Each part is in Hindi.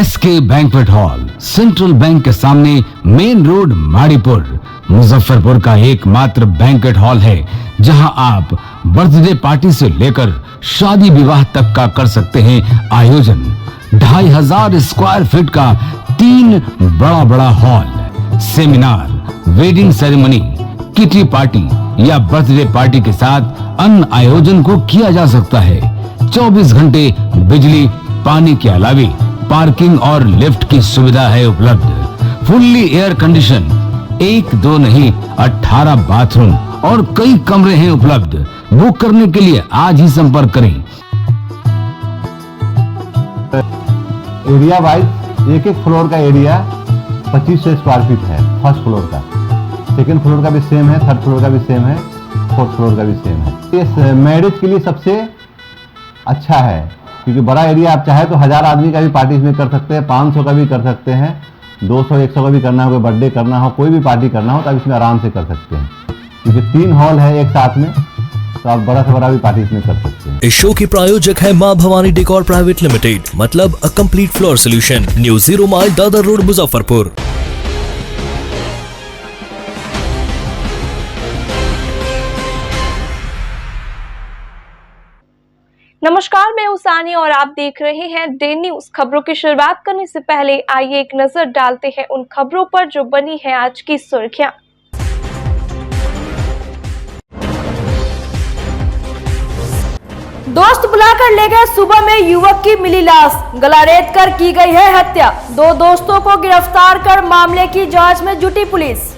SK banquet hall, central bank के सामने, मेन रोड, माड़ीपुर, मुजफ्फरपुर का एकमात्र बैंक्वेट हॉल है जहां आप बर्थडे पार्टी से लेकर शादी विवाह तक का कर सकते हैं आयोजन। 2500 स्क्वायर फीट का 3 बड़ा hall, seminar, wedding ceremony, kitty party या बर्थडे पार्टी के साथ अन्य आयोजन को किया जा सकता है। 24 घंटे बिजली पानी के अलावे पार्किंग और लिफ्ट की सुविधा है उपलब्ध। फुल्ली एयर कंडीशन, 1 2 नहीं 18 बाथरूम और कई कमरे हैं उपलब्ध। बुक करने के लिए आज ही संपर्क करें। एरिया वाइज एक फ्लोर का एरिया 2500 स्क्वायर फीट है। फर्स्ट फ्लोर का, सेकंड फ्लोर का भी सेम है, थर्ड फ्लोर का भी सेम है, फोर्थ फ्लोर का भी सेम है। ये मैरिज के लिए सबसे अच्छा है क्योंकि बड़ा एरिया, आप चाहे तो 1000 आदमी का भी पार्टी इसमें कर सकते हैं, 500 का भी कर सकते हैं, 200 100 का भी करना हो, कोई बर्थडे करना हो, कोई भी पार्टी करना हो तो आप इसमें आराम से कर सकते हैं क्योंकि 3 हॉल है एक साथ में, तो आप बड़ा से बड़ा भी पार्टी इसमें कर सकते हैं। इस शो के प्रायोजक है मां भवानी डेकोर प्राइवेट लिमिटेड, मतलब a complete floor solution, new 0 mile, Dadar road, Muzaffarpur. नमस्कार, मैं उसानी और आप देख रहे हैं डे न्यूज। खबरों की शुरुआत करने से पहले आइए एक नजर डालते हैं उन खबरों पर जो बनी है आज की सुर्खियां। दोस्त बुलाकर ले गए, सुबह में युवक की मिली लाश, गला रेत कर की गई है हत्या। 2 दोस्तों को गिरफ्तार कर मामले की जांच में जुटी पुलिस।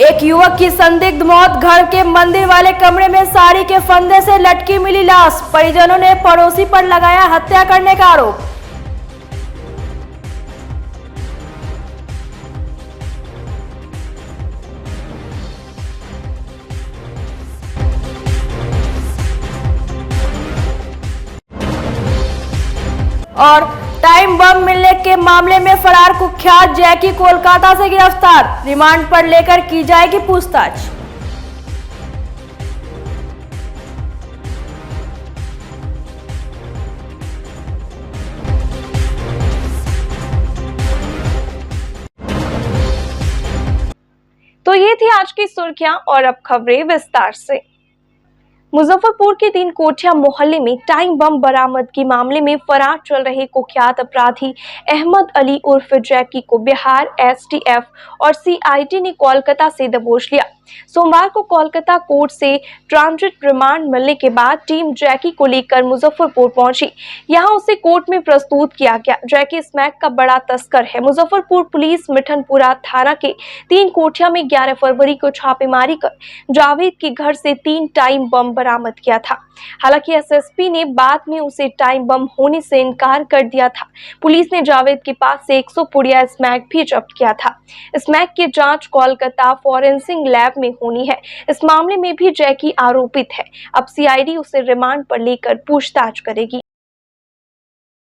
एक युवक की संदिग्ध मौत, घर के मंदिर वाले कमरे में साड़ी के फंदे से लटकी मिली लाश। परिजनों ने पड़ोसी पर लगाया हत्या करने का आरोप। और टाइम बम मिलने के मामले में फरार कुख्यात जैकी कोलकाता से गिरफ्तार, रिमांड पर लेकर की जाएगी पूछताछ। तो ये थी आज की सुर्खियां और अब खबरें विस्तार से। मुजफ्फरपुर के 3 कोठिया मोहल्ले में टाइम बम बरामदगी मामले में फरार चल रहे कुख्यात अपराधी अहमद अली उर्फ जैकी को बिहार STF और CID ने कोलकाता से दबोच लिया। सोमवार को कोलकाता कोर्ट से ट्रांजिट रिमांड मिलने के बाद टीम जैकी को लेकर मुजफ्फरपुर पहुंची। यहां उसे कोर्ट में प्रस्तुत किया गया। जैकी स्मैक का बड़ा तस्कर है। मुजफ्फरपुर पुलिस मिठनपुरा थाना के 3 कोठिया में 11 फरवरी को छापेमारी कर जावेद के घर से 3 टाइम बम बरामद किया था। हालांकि SSP ने बाद में उसे टाइम बम होने से इनकार कर दिया था। पुलिस ने जावेद के पास से 100 पुड़िया स्मैक भी जब्त किया था। स्मैक की जांच कोलकाता फॉरेंसिक लैब में होनी है। इस मामले में भी जैकी आरोपित है। अब CID उसे रिमांड पर लेकर पूछताछ करेगी।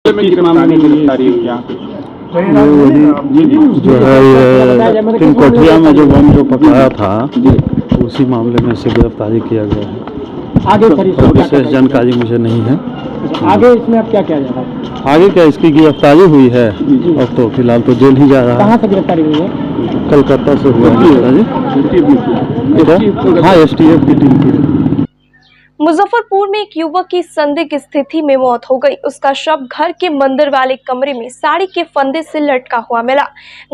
जो है ये 3 कोठिया में जो बम जो पकड़ाया था उसी मामले में से गिरफ्तारी किया गया है। आगे तो विशेष जानकारी मुझे नहीं है। आगे इसमें अब क्या किया जा रहा है? आगे क्या इसकी गिरफ्तारी हुई है और तो फिलहाल तो जेल ही जा रहा है। कहाँ से गिरफ्तारी हुई है? कलकत्ता से हुआ है जी। हाँ, STF की टीम की। मुजफ्फरपुर में एक युवक की संदिग्ध स्थिति में मौत हो गई। उसका शव घर के मंदिर वाले कमरे में साड़ी के फंदे से लटका हुआ मिला।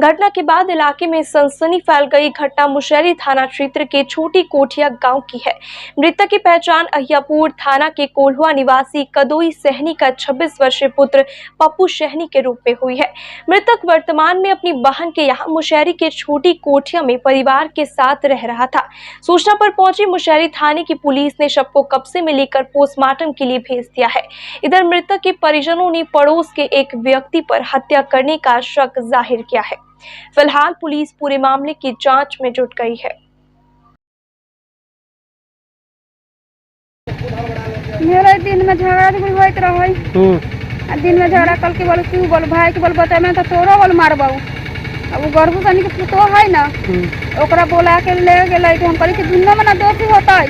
घटना के बाद इलाके में सनसनी फैल गई। घटना मुशहरी थाना क्षेत्र के छोटी कोठिया गांव की है। मृतक की पहचान अहियापुर थाना के कोल्हुआ निवासी कदोई सहनी का 26 वर्षीय पुत्र पप्पू सहनी के रूप में हुई है। मृतक वर्तमान में अपनी बहन के यहाँ मुशहरी के छोटी कोठिया में परिवार के साथ रह रहा था। सूचना पर पहुंची मुशहरी थाने की पुलिस ने शव को कब्जे में लेकर पोस्टमार्टम के लिए भेज दिया है। इधर मृतक के परिजनों ने पड़ोस के एक व्यक्ति पर हत्या करने का शक जाहिर किया है। फिलहाल पुलिस पूरे मामले की जांच में जुट गई है। मेरा दिन में झगड़ा होइत रहे दिन में झगड़ा कल के बोल तू बोल भाई के बोल बता मैं तो तोरो बोल मारबाऊ। अब वो गर्भू सनी के पुतो है ना ओकरा बोला के ले गेलै तो हम कहली कि दुनो में ना दोषी होता है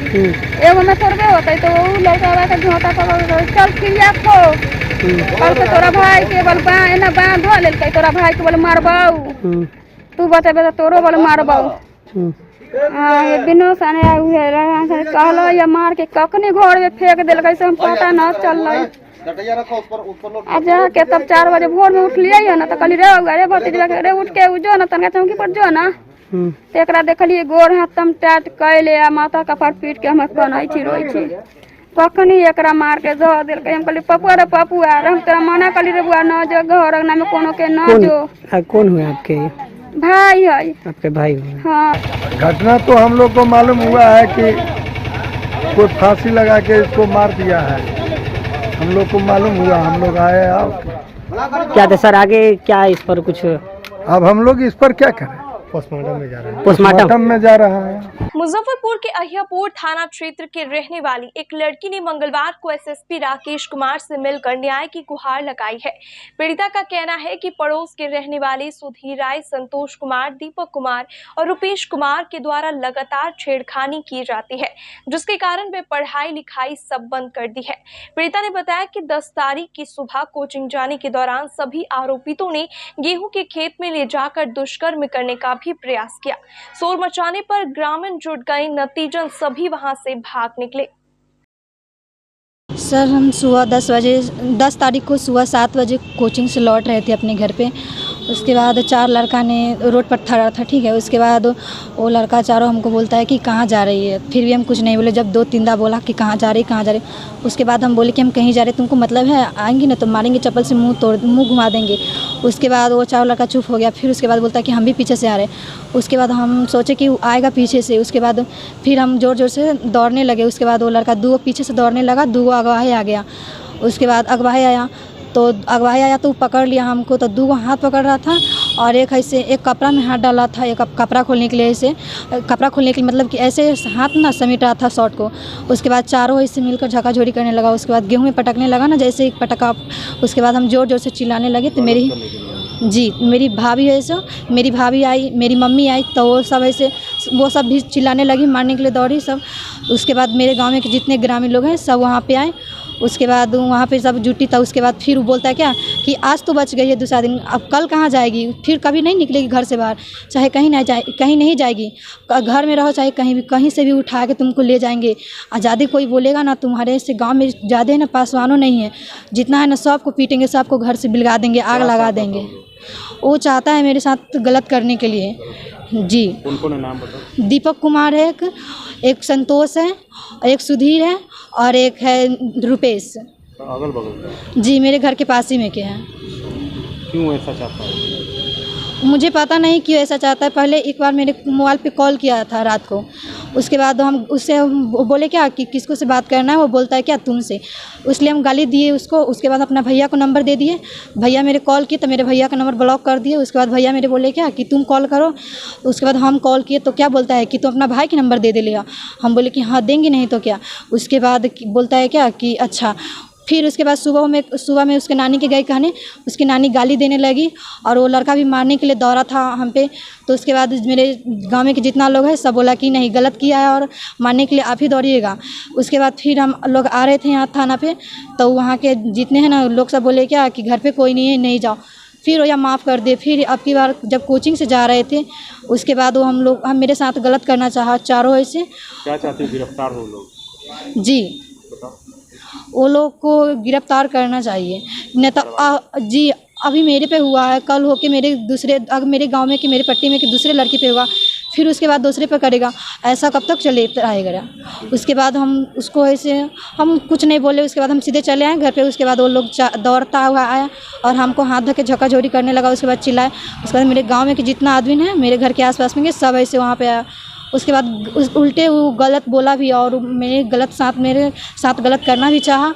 एगो में थोड़े होता है तो वो लड़का वाला के झोटा पकड़ चल क्रिया खो कल के तोरा भाई के बोल बा एना बा धो लेलकै तोरा भाई के बोल मारबाऊ तू बतेबे तो तोरो बोल मारबाऊ। ये बिनो सने कहलो या मार के कखनी घर में फेंक दिलकै से हम पता न चललै। के तब 4 बजे भोर में उठलिए ना तो कहली रे भतीजा रे उठ के जो ना तनका चौकी पर जो ना तेकरा देखलिए गोर हाथ तम टाट कैले आ माथा कपार पीट के हम कनै छी रोई छी कखनी एकरा मार के धो दिलकै। हम कहली पपुआ रे पपुआ हम तोरा मना कहली रे बुआ न जो घर अंगना में कोनो के न जो। कौन हुए आपके? भाई है आपके भाई हुए? हाँ। घटना तो हम लोग को मालूम हुआ है कि कोई फांसी लगा के इसको मार दिया है, हम लोग को मालूम हुआ, हम लोग आए। क्या था सर आगे क्या इस पर कुछ? अब हम लोग इस पर क्या करें? पोस्टमार्टम में जा रहे हैं। पोस्टमार्टम में जा रहा है। मुजफ्फरपुर के अहियापुर थाना क्षेत्र के रहने वाली एक लड़की ने मंगलवार को एसएसपी राकेश कुमार से मिलकर न्याय की गुहार लगाई है। पीड़िता का कहना है कि पड़ोस के रहने वाले सुधीर राय, संतोष कुमार, दीपक कुमार और रुपेश कुमार के द्वारा लगातार छेड़खानी की जाती है, जिसके कारण वे पढ़ाई लिखाई सब बंद कर दी है। पीड़िता ने बताया कि 10 तारीख की सुबह कोचिंग जाने के दौरान सभी आरोपितों ने गेहूं के खेत में ले जाकर दुष्कर्म करने का भी प्रयास किया। शोर मचाने पर ग्रामीण जुट गए, नतीजन सभी वहां से भाग निकले। सर हम सुबह 10 तारीख को सुबह 7 बजे कोचिंग से लौट रहे थे अपने घर पे। उसके बाद 4 लड़का ने रोड पर खड़ा था, ठीक है। उसके बाद वो लड़का चारों हमको बोलता है कि कहाँ जा रही है, फिर भी हम कुछ नहीं बोले। जब 2-3 बार बोला कि कहाँ जा रही, उसके बाद हम बोले कि हम कहीं जा रहे, तुमको मतलब है आएंगी ना तो मारेंगे चप्पल से, मुंह घुमा देंगे। उसके बाद वो चारों लड़का चुप हो गया। फिर उसके बाद बोलता है कि हम भी पीछे से आ रहे। उसके बाद हम सोचे कि वो आएगा पीछे से। उसके बाद फिर हम ज़ोर ज़ोर से दौड़ने लगे। उसके बाद वो लड़का 2 पीछे से दौड़ने लगा, 2 अगवाही आ गया। उसके बाद अगवाही आया तो वो पकड़ लिया हमको, तो 2 हाथ पकड़ रहा था और एक ऐसे एक कपड़ा में हाथ डाला था, एक कपड़ा खोलने के लिए, ऐसे कपड़ा खोलने के लिए मतलब कि ऐसे हाथ ना समेट रहा था शॉर्ट को। उसके बाद चारों ऐसे मिलकर झकाझोरी करने लगा। उसके बाद गेहूं में पटकने लगा ना, जैसे एक पटका। उसके बाद हम ज़ोर ज़ोर से चिल्लाने लगे तो मेरी भाभी है ऐसा, मेरी भाभी आई, मेरी मम्मी आई, तो वो सब भी चिल्लाने लगी, मारने के लिए दौड़ी सब। उसके बाद मेरे गांव में के जितने ग्रामीण लोग हैं सब वहाँ पे आए। उसके बाद वहाँ पे सब जुटी था। उसके बाद फिर वो बोलता है क्या कि आज तो बच गई है, दूसरा दिन अब कल कहाँ जाएगी, फिर कभी नहीं निकलेगी घर से बाहर, चाहे कहीं नहीं जाएगी, घर में रहो, चाहे कहीं से भी उठा के तुमको ले जाएंगे। ज़्यादा कोई बोलेगा ना, तुम्हारे से गांव में ज़्यादा है ना, पासवानों नहीं है, जितना है ना सबको पीटेंगे, सबको घर से बिलगा देंगे, आग लगा देंगे। वो चाहता है मेरे साथ गलत करने के लिए जी। कौन नाम बताओ? दीपक कुमार है, एक संतोष है, एक सुधीर है और एक है रुपेश। अगल बगल जी, मेरे घर के पास ही में के हैं। क्यों ऐसा चाहता है? मुझे पता नहीं क्यों ऐसा चाहता है। पहले एक बार मेरे मोबाइल पे कॉल किया था रात को। उसके बाद हम उससे बोले क्या कि किसको से बात करना है, वो बोलता है क्या तुमसे, इसलिए हम गाली दिए उसको। उसके बाद अपना भैया को नंबर दे दिए, भैया मेरे कॉल किए तो मेरे भैया का नंबर ब्लॉक कर दिए। उसके बाद भैया मेरे बोले क्या कि तुम कॉल करो। उसके बाद हम कॉल किए तो क्या बोलता है कि तुम अपना भाई के नंबर दे लिया। हम बोले कि हाँ देंगे, नहीं तो क्या। उसके बाद बोलता है क्या कि अच्छा। फिर उसके बाद सुबह में उसके नानी के गए कहने, उसकी नानी गाली देने लगी और वो लड़का भी मारने के लिए दौड़ा था हम पे। तो उसके बाद मेरे गांव में के जितना लोग हैं सब बोला कि नहीं गलत किया है और मारने के लिए आप ही दौड़िएगा। उसके बाद फिर हम लोग आ रहे थे यहाँ थाना पे, तो वहाँ के जितने हैं ना लोग सब बोले क्या कि घर पे कोई नहीं है, नहीं जाओ। फिर वो या माफ़ कर दे। फिर अब की बार जब कोचिंग से जा रहे थे, उसके बाद वो हम मेरे साथ गलत करना चाहा चारों ऐसे। क्या चाहते गिरफ्तार हो लोग? जी, वो लोग को गिरफ्तार करना चाहिए। नहीं तो जी अभी मेरे पे हुआ है, कल हो के मेरे गांव में कि मेरे पट्टी में कि दूसरे लड़की पे होगा, फिर उसके बाद दूसरे पे करेगा। ऐसा कब तक चले रहेगा? उसके बाद हम उसको ऐसे हम कुछ नहीं बोले। उसके बाद हम सीधे चले आए घर पे। उसके बाद वो लोग दौड़ता हुआ आया और हमको हाथ धो के झकाझोरी करने लगा। उसके बाद चिल्लाए। उसके बाद मेरे गाँव में कि जितना आदमी है मेरे घर के आसपास में सब ऐसे वहाँ पे आया। उसके बाद उल्टे वो गलत बोला भी और मेरे साथ गलत करना भी चाहा।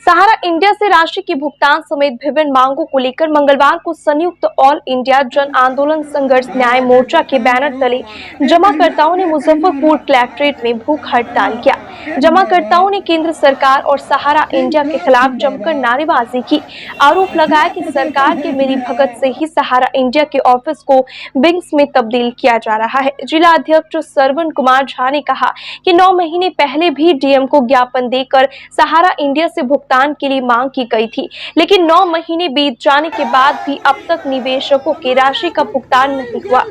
सहारा इंडिया से राशि की भुगतान समेत विभिन्न मांगों को लेकर मंगलवार को संयुक्त ऑल इंडिया जन आंदोलन संघर्ष न्याय मोर्चा के बैनर तले जमाकर्ताओं ने मुजफ्फरपुर कलेक्ट्रेट में भूख हड़ताल किया। जमाकर्ताओं ने केंद्र सरकार और सहारा इंडिया के खिलाफ जमकर नारेबाजी की। आरोप लगाया कि सरकार के मिली भगत से ही सहारा इंडिया के ऑफिस को विंग्स में तब्दील किया जा रहा है। जिला अध्यक्ष श्रवण कुमार झा ने कहा कि 9 महीने पहले भी डीएम को ज्ञापन देकर सहारा इंडिया से भुगतान के लिए मांग की गई थी, लेकिन 9 महीने बीत जाने के बाद भी अब तक निवेशकों की राशि का भुगतान नहीं हुआ।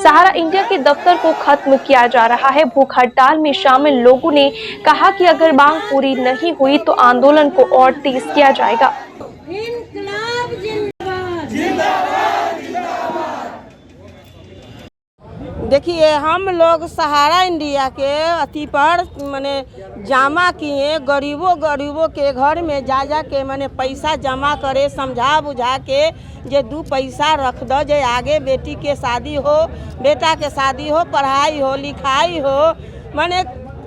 सहारा इंडिया के दफ्तर को खत्म किया जा रहा है। भूख हड़ताल में शामिल लोगों ने कहा कि अगर मांग पूरी नहीं हुई तो आंदोलन को और तेज किया जाएगा। देखिए, हम लोग सहारा इंडिया के अति पर माने जमा किए, गरीबों के घर में जा के माने पैसा जमा करे, समझा बुझा के जे 2 पैसा रख दो, जे आगे बेटी के शादी हो, बेटा के शादी हो, पढ़ाई हो, लिखाई हो, माने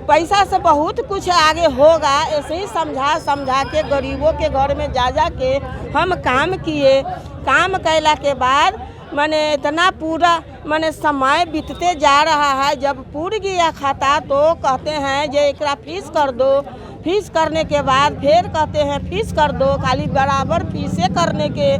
पैसा से बहुत कुछ आगे होगा। ऐसे ही समझा के गरीबों के घर में जा के हम काम किए। काम कैला के बाद माने इतना पूरा माने समय बीतते जा रहा है। जब पूर गया खाता तो कहते हैं जे एकरा फीस कर दो। फीस करने के बाद फिर कहते हैं फीस कर दो। खाली बराबर फीसे करने के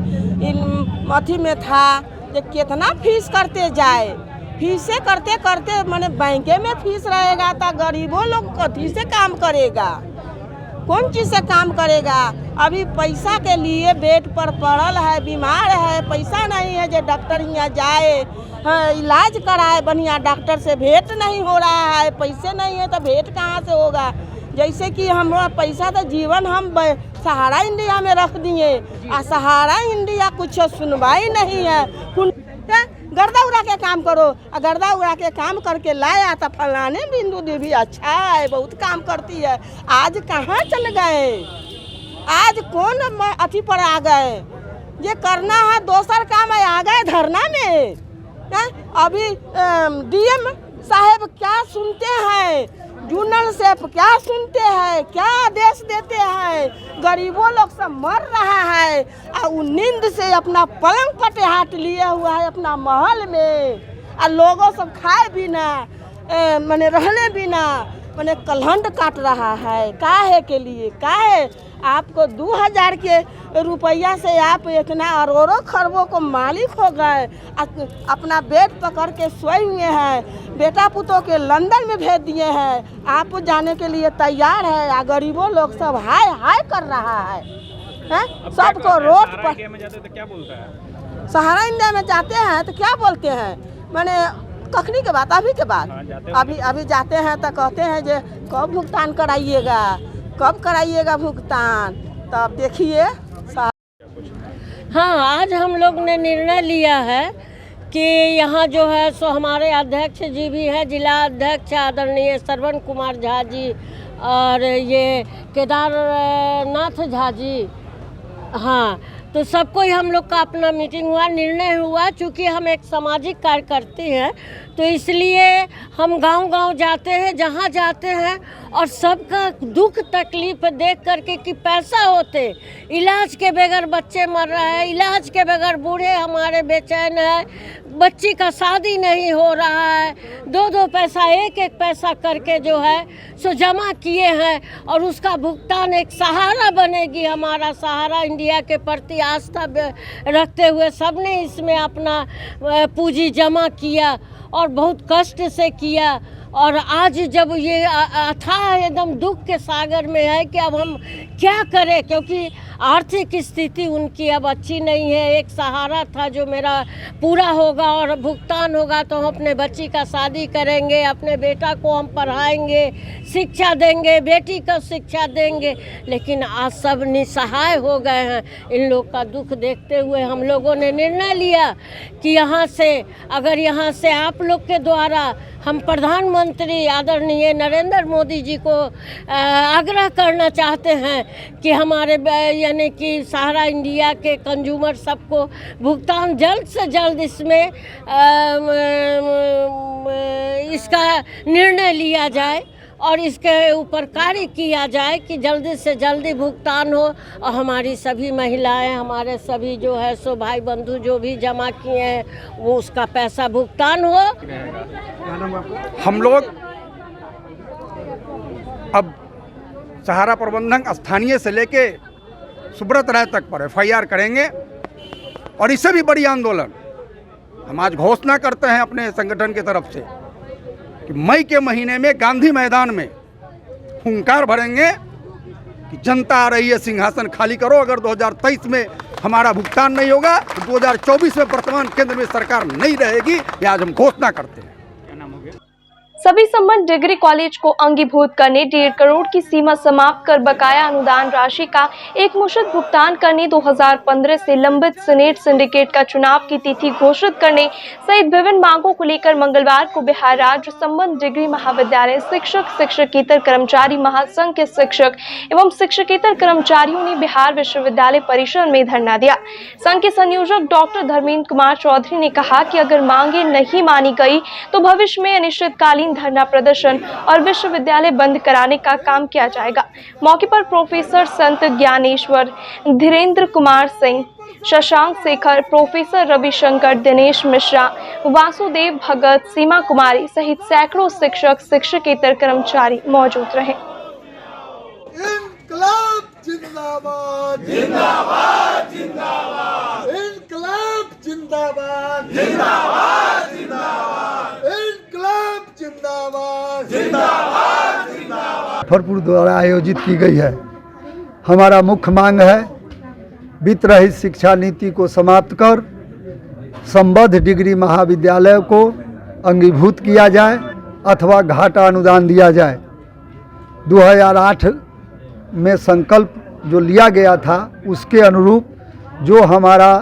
अथी में था जे कितना फीस करते जाए। फीसे करते करते माने बैंके में फीस रहेगा तो गरीबों लोग कथी से काम करेगा, कौन चीज़ से काम करेगा। अभी पैसा के लिए बेड पर पड़ल है, बीमार है, पैसा नहीं है जो डॉक्टर यहाँ जाए, हाँ, इलाज कराए, बढ़िया डॉक्टर से भेंट नहीं हो रहा है। पैसे नहीं है तो भेंट कहाँ से होगा। जैसे कि हमारा पैसा तो जीवन हम सहारा इंडिया में रख दिए और सहारा इंडिया कुछ सुनवाई नहीं है। गर्दा उड़ा के काम करो, गर्दा उड़ा के काम करके लाया तो फलाने बिंदु देवी अच्छा है, बहुत काम करती है। आज कहाँ चल गए, आज कौन अथी पर आ गए। ये करना है दोसर काम है, आ गए धरना में। अभी डीएम साहब क्या सुनते हैं, जूनल से क्या सुनते हैं, क्या आदेश देते हैं। गरीबों लोग सब मर रहा है और वो नींद से अपना पलंग पटेहाट लिए हुआ है अपना महल में, और लोगों सब खाए बिना माने रहने बिना माने कलहंड काट रहा है। काहे के लिए, काहे आपको 2000 के रुपया से आप इतना अरबों खरबों को मालिक हो गए। अपना बेड पकड़ के सोए हुए हैं, बेटा पुतों के लंदन में भेज दिए हैं। आप जाने के लिए तैयार है, गरीबों लोग सब हाय हाय कर रहा है। सबको रोड पर क्या बोलता है, सहारा इंडिया में जाते हैं तो क्या बोलते हैं, माने कखनी के बाद, अभी के बाद, अभी जाते हैं तो कहते हैं जे कब भुगतान कराइएगा, कब कराइएगा भुगतान। तब देखिए। हाँ, आज हम लोग ने निर्णय लिया है कि यहाँ जो है सो हमारे अध्यक्ष जी भी है, जिला अध्यक्ष आदरणीय श्रवण कुमार झा जी और ये केदारनाथ झा जी, हाँ, तो सबको ही हम लोग का अपना मीटिंग हुआ, निर्णय हुआ। चूँकि हम एक सामाजिक कार्य करते हैं तो इसलिए हम गांव-गांव जाते हैं, जहां जाते हैं और सबका दुख तकलीफ देख करके कि पैसा होते इलाज के बगैर बच्चे मर रहे हैं, इलाज के बगैर बूढ़े हमारे बेचैन है, बच्ची का शादी नहीं हो रहा है। 2-2 पैसा, 1-1 पैसा करके जो है सो जमा किए हैं और उसका भुगतान एक सहारा बनेगी। हमारा सहारा इंडिया के प्रति आस्था रखते हुए सबने इसमें अपना पूंजी जमा किया और बहुत कष्ट से किया। और आज जब ये अथाह एकदम दुख के सागर में है कि अब हम क्या करें, क्योंकि आर्थिक स्थिति उनकी अब अच्छी नहीं है। एक सहारा था जो मेरा पूरा होगा और भुगतान होगा तो हम अपने बच्ची का शादी करेंगे, अपने बेटा को हम पढ़ाएंगे, शिक्षा देंगे, बेटी को शिक्षा देंगे, लेकिन आज सब निसहाय हो गए हैं। इन लोग का दुख देखते हुए हम लोगों ने निर्णय लिया कि यहाँ से, अगर यहाँ से आप लोग के द्वारा हम प्रधानमंत्री आदरणीय नरेंद्र मोदी जी को आग्रह करना चाहते हैं कि हमारे यानी कि सहारा इंडिया के कंज्यूमर सबको भुगतान जल्द से जल्द इसमें इसका निर्णय लिया जाए और इसके ऊपर कार्य किया जाए कि जल्दी से जल्दी भुगतान हो और हमारी सभी महिलाएं, हमारे सभी जो है सो भाई बंधु जो भी जमा किए हैं वो उसका पैसा भुगतान हो। हम लोग अब सहारा प्रबंधन स्थानीय से लेके सुब्रत राय तक पर FIR करेंगे और इससे भी बड़ी आंदोलन हम आज घोषणा करते हैं अपने संगठन की तरफ से कि मई के महीने में गांधी मैदान में हुंकार भरेंगे कि जनता आ रही है, सिंहासन खाली करो। अगर 2023 में हमारा भुगतान नहीं होगा तो 2024 में वर्तमान केंद्र में सरकार नहीं रहेगी, ये आज हम घोषणा करते हैं। सभी संबंध डिग्री कॉलेज को अंगीभूत करने 1.5 करोड़ की सीमा समाप्त कर बकाया अनुदान राशि का एकमुश्त भुगतान करने, 2015 से लंबित सीनेट सिंडिकेट का चुनाव की तिथि घोषित करने सहित विभिन्न मांगों को लेकर मंगलवार को बिहार राज्य संबंध डिग्री महाविद्यालय शिक्षक, शिक्षकेतर कर्मचारी महासंघ के शिक्षक एवं शिक्षकेतर कर्मचारियों ने बिहार विश्वविद्यालय परिसर में धरना दिया। संघ के संयोजक डॉक्टर धर्मेंद्र कुमार चौधरी ने कहा कि अगर मांगे नहीं मानी गई तो भविष्य में अनिश्चितकालीन धरना प्रदर्शन और विश्वविद्यालय बंद कराने का काम किया जाएगा। मौके पर प्रोफेसर संत ज्ञानेश्वर, धीरेन्द्र कुमार सिंह, शशांक शेखर, प्रोफेसर रविशंकर, दिनेश मिश्रा, वासुदेव भगत, सीमा कुमारी सहित सैकड़ों शिक्षक, शिक्षकेतर कर्मचारी मौजूद रहे। इनकलाब जिंदाबाद जिंदाबाद जिंदाबाद, इनकलाब जिंदाबाद जिंदाबाद जिंदाबाद, इनकलाब जिंदाबाद जिंदाबाद जिंदाबाद। मुजफ्फरपुर द्वारा आयोजित की गई है। हमारा मुख्य मांग है वित्त रहित शिक्षा नीति को समाप्त कर संबद्ध डिग्री महाविद्यालय को अंगीभूत किया जाए अथवा घाटा अनुदान दिया जाए। 2008 में संकल्प जो लिया गया था उसके अनुरूप जो हमारा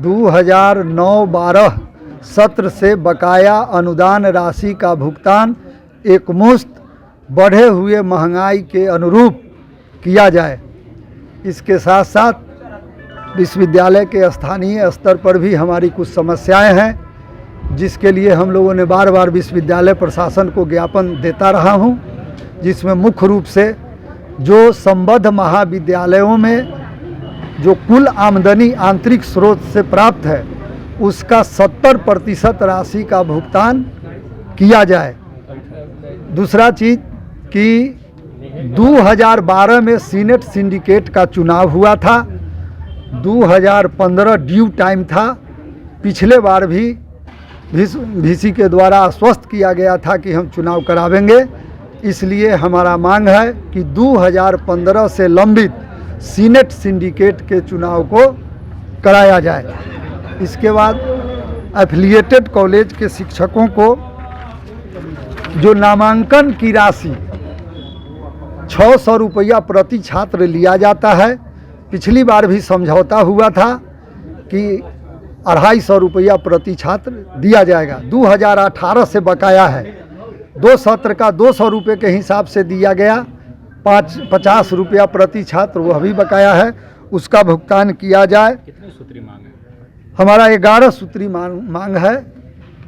2009-12 सत्र से बकाया अनुदान राशि का भुगतान एकमुश्त बढ़े हुए महंगाई के अनुरूप किया जाए। इसके साथ साथ विश्वविद्यालय के स्थानीय स्तर पर भी हमारी कुछ समस्याएं हैं, जिसके लिए हम लोगों ने बार बार विश्वविद्यालय प्रशासन को ज्ञापन देता रहा हूं, जिसमें मुख्य रूप से जो संबद्ध महाविद्यालयों में जो कुल आमदनी आंतरिक स्रोत से प्राप्त है उसका 70% राशि का भुगतान किया जाए। दूसरा चीज़ कि 2012 में सीनेट सिंडिकेट का चुनाव हुआ था, 2015 ड्यू टाइम था। पिछले बार भी VC के द्वारा आश्वस्त किया गया था कि हम चुनाव करावेंगे। इसलिए हमारा मांग है कि 2015 से लंबित सीनेट सिंडिकेट के चुनाव को कराया जाए। इसके बाद एफिलिएटेड कॉलेज के शिक्षकों को जो नामांकन की राशि 600 रुपया प्रति छात्र लिया जाता है, पिछली बार भी समझौता हुआ था कि 250 रुपया प्रति छात्र दिया जाएगा। 2018 से बकाया है, 2 सत्र का 200 रुपये के हिसाब से दिया गया, 50 रुपया प्रति छात्र वह भी बकाया है, उसका भुगतान किया जाए। कितनी सूत्री मांग है? हमारा 11 सूत्री मांग है,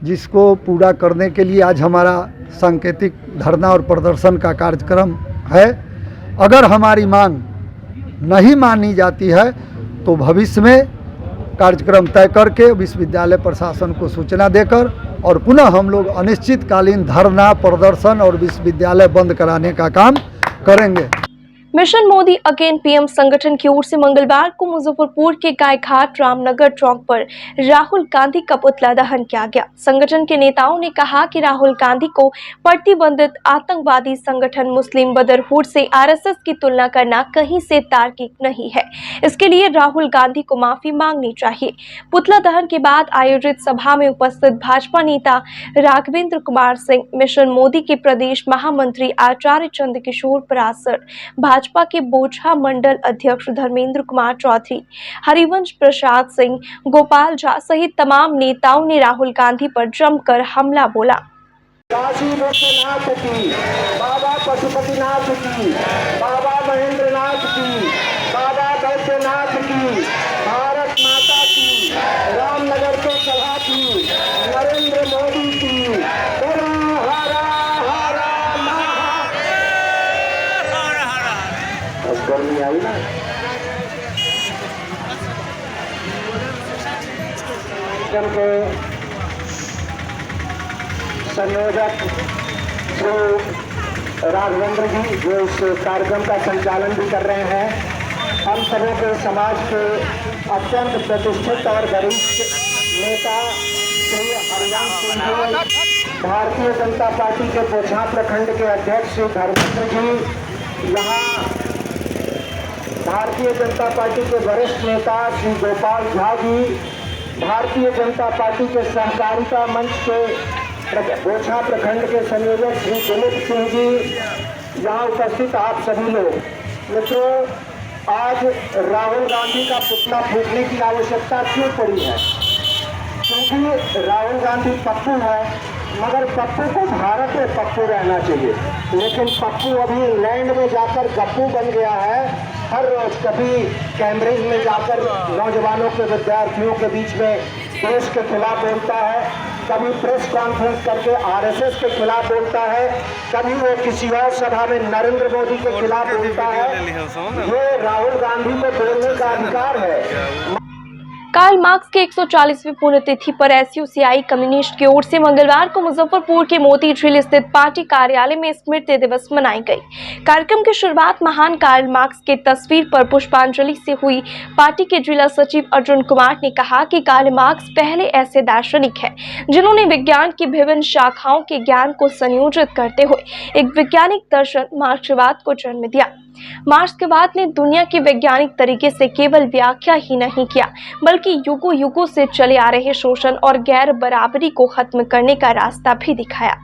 जिसको पूरा करने के लिए आज हमारा सांकेतिक धरना और प्रदर्शन का कार्यक्रम है। अगर हमारी मांग नहीं मानी जाती है तो भविष्य में कार्यक्रम तय करके विश्वविद्यालय प्रशासन को सूचना देकर और पुनः हम लोग अनिश्चितकालीन धरना प्रदर्शन और विश्वविद्यालय बंद कराने का काम करेंगे। मिशन मोदी अगेन पीएम संगठन की ओर से मंगलवार को मुजफ्फरपुर के गायघाट रामनगर चौक पर राहुल गांधी का पुतला दहन किया गया। संगठन के नेताओं ने कहा कि राहुल गांधी को प्रतिबंधित आतंकवादी संगठन मुस्लिम ब्रदरहुड से आरएसएस की तुलना करना कहीं से तार्किक नहीं है। इसके लिए राहुल गांधी को माफी मांगनी चाहिए। पुतला दहन के बाद आयोजित सभा में उपस्थित भाजपा नेता राघवेंद्र कुमार सिंह, मिशन मोदी के प्रदेश महामंत्री आचार्य चंद्रकिशोर परासर, भाजपा के बोचहा मंडल अध्यक्ष धर्मेंद्र कुमार चौधरी, हरिवंश प्रसाद सिंह, गोपाल झा सहित तमाम नेताओं ने राहुल गांधी पर जमकर हमला बोला। काशी विश्वनाथ की, बाबा पशुपतिनाथ की, बाबा महेंद्रनाथ की, बाबा बैद्यनाथ की, भारत माता की, रामनगर के सभा की, नरेंद्र मोदी की, हरा हरा हरा आई ना। के संयोजक श्री राघवेंद्र जी जो इस कार्यक्रम का संचालन भी कर रहे हैं, हम सबों के समाज के अत्यंत प्रतिष्ठित और वरिष्ठ नेता श्री हरिवंश सिंह जी, भारतीय जनता पार्टी के पोछा प्रखंड के अध्यक्ष श्री धर्मेंद्र जी, यहाँ भारतीय जनता पार्टी के वरिष्ठ नेता श्री गोपाल झा जी, भारतीय जनता पार्टी के सहकारिता मंच के पोछा प्रखंड के संयोजक श्री दिलीप सिंह जी, यहाँ उपस्थित आप सभी लोग। मित्रों, आज राहुल गांधी का पुतला फूंकने की आवश्यकता क्यों पड़ी है? क्योंकि राहुल गांधी पप्पू है, मगर पप्पू को भारत में पप्पू रहना चाहिए, लेकिन पप्पू अभी इंग्लैंड में जाकर गप्पू बन गया है। हर रोज कभी कैम्ब्रिज में जाकर नौजवानों के विद्यार्थियों के बीच में देश के खिलाफ बोलता है, कभी प्रेस कॉन्फ्रेंस करके आरएसएस के खिलाफ बोलता है, कभी वो किसी और सभा में नरेंद्र मोदी के खिलाफ बोलता है। ये राहुल गांधी को बोलने का अधिकार है। कार्ल मार्क्स के 140वीं पुण्यतिथि पर एसयूसीआई कम्युनिस्ट की ओर से मंगलवार को मुजफ्फरपुर के मोती झील स्थित पार्टी कार्यालय में स्मृति दिवस मनाई गई। कार्यक्रम की शुरुआत महान कार्ल मार्क्स के तस्वीर पर पुष्पांजलि से हुई। पार्टी के जिला सचिव अर्जुन कुमार ने कहा कि कार्ल मार्क्स पहले ऐसे दार्शनिक हैं जिन्होंने विज्ञान की विभिन्न शाखाओं के ज्ञान को संयोजित करते हुए एक वैज्ञानिक दर्शन मार्क्सवाद को जन्म दिया। मार्क्सवाद ने दुनिया की वैज्ञानिक तरीके से केवल व्याख्या ही नहीं किया, बल्कि युगों युगों से चले आ रहे शोषण और गैर बराबरी को खत्म करने का रास्ता भी दिखाया,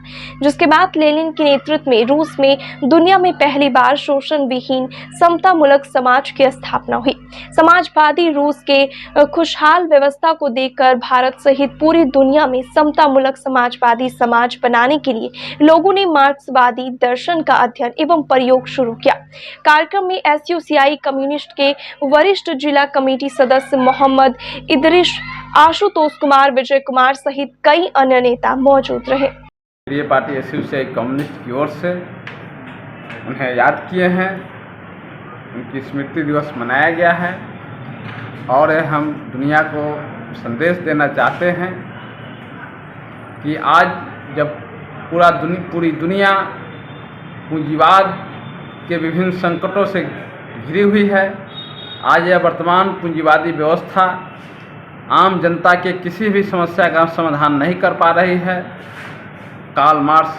जिसके बाद लेनिन के नेतृत्व में रूस में दुनिया में पहली बार शोषण विहीन समतामूलक समाज की स्थापना हुई। समाजवादी रूस के खुशहाल व्यवस्था को देखकर भारत सहित पूरी दुनिया में समतामूलक समाजवादी समाज बनाने के लिए लोगों ने मार्क्सवादी दर्शन का अध्ययन एवं प्रयोग शुरू किया। कार्यक्रम में एसयूसीआई कम्युनिस्ट के वरिष्ठ जिला कमेटी सदस्य मोहम्मद इदरीश, आशुतोष कुमार, विजय कुमार सहित कई अन्य नेता मौजूद रहे। ये पार्टी एसयूसीआई कम्युनिस्ट की ओर से उन्हें याद किए हैं, उनकी स्मृति दिवस मनाया गया है और हम दुनिया को संदेश देना चाहते हैं कि आज जब पूरी दुनिया पूंजीवाद के विभिन्न संकटों से घिरी हुई है, आज यह वर्तमान पूंजीवादी व्यवस्था आम जनता के किसी भी समस्या का समाधान नहीं कर पा रही है। कार्ल मार्क्स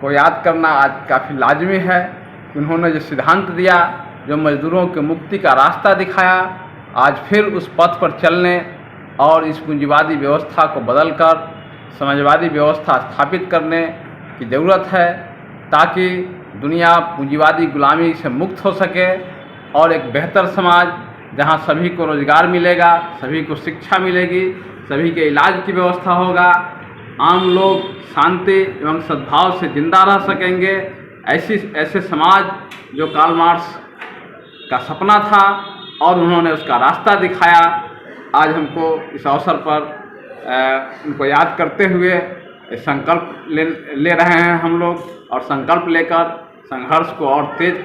को याद करना आज काफ़ी लाजमी है। उन्होंने जो सिद्धांत दिया, जो मजदूरों के मुक्ति का रास्ता दिखाया, आज फिर उस पथ पर चलने और इस पूंजीवादी व्यवस्था को बदलकर समाजवादी व्यवस्था स्थापित करने की ज़रूरत है, ताकि दुनिया पूंजीवादी गुलामी से मुक्त हो सके और एक बेहतर समाज जहां सभी को रोजगार मिलेगा, सभी को शिक्षा मिलेगी, सभी के इलाज की व्यवस्था होगा, आम लोग शांति एवं सद्भाव से जिंदा रह सकेंगे। ऐसे समाज जो कार्ल मार्क्स का सपना था और उन्होंने उसका रास्ता दिखाया, आज हमको इस अवसर पर उनको याद करते हुए संकल्प ले रहे हैं हम लोग, और संकल्प लेकर संघर्ष को और तेज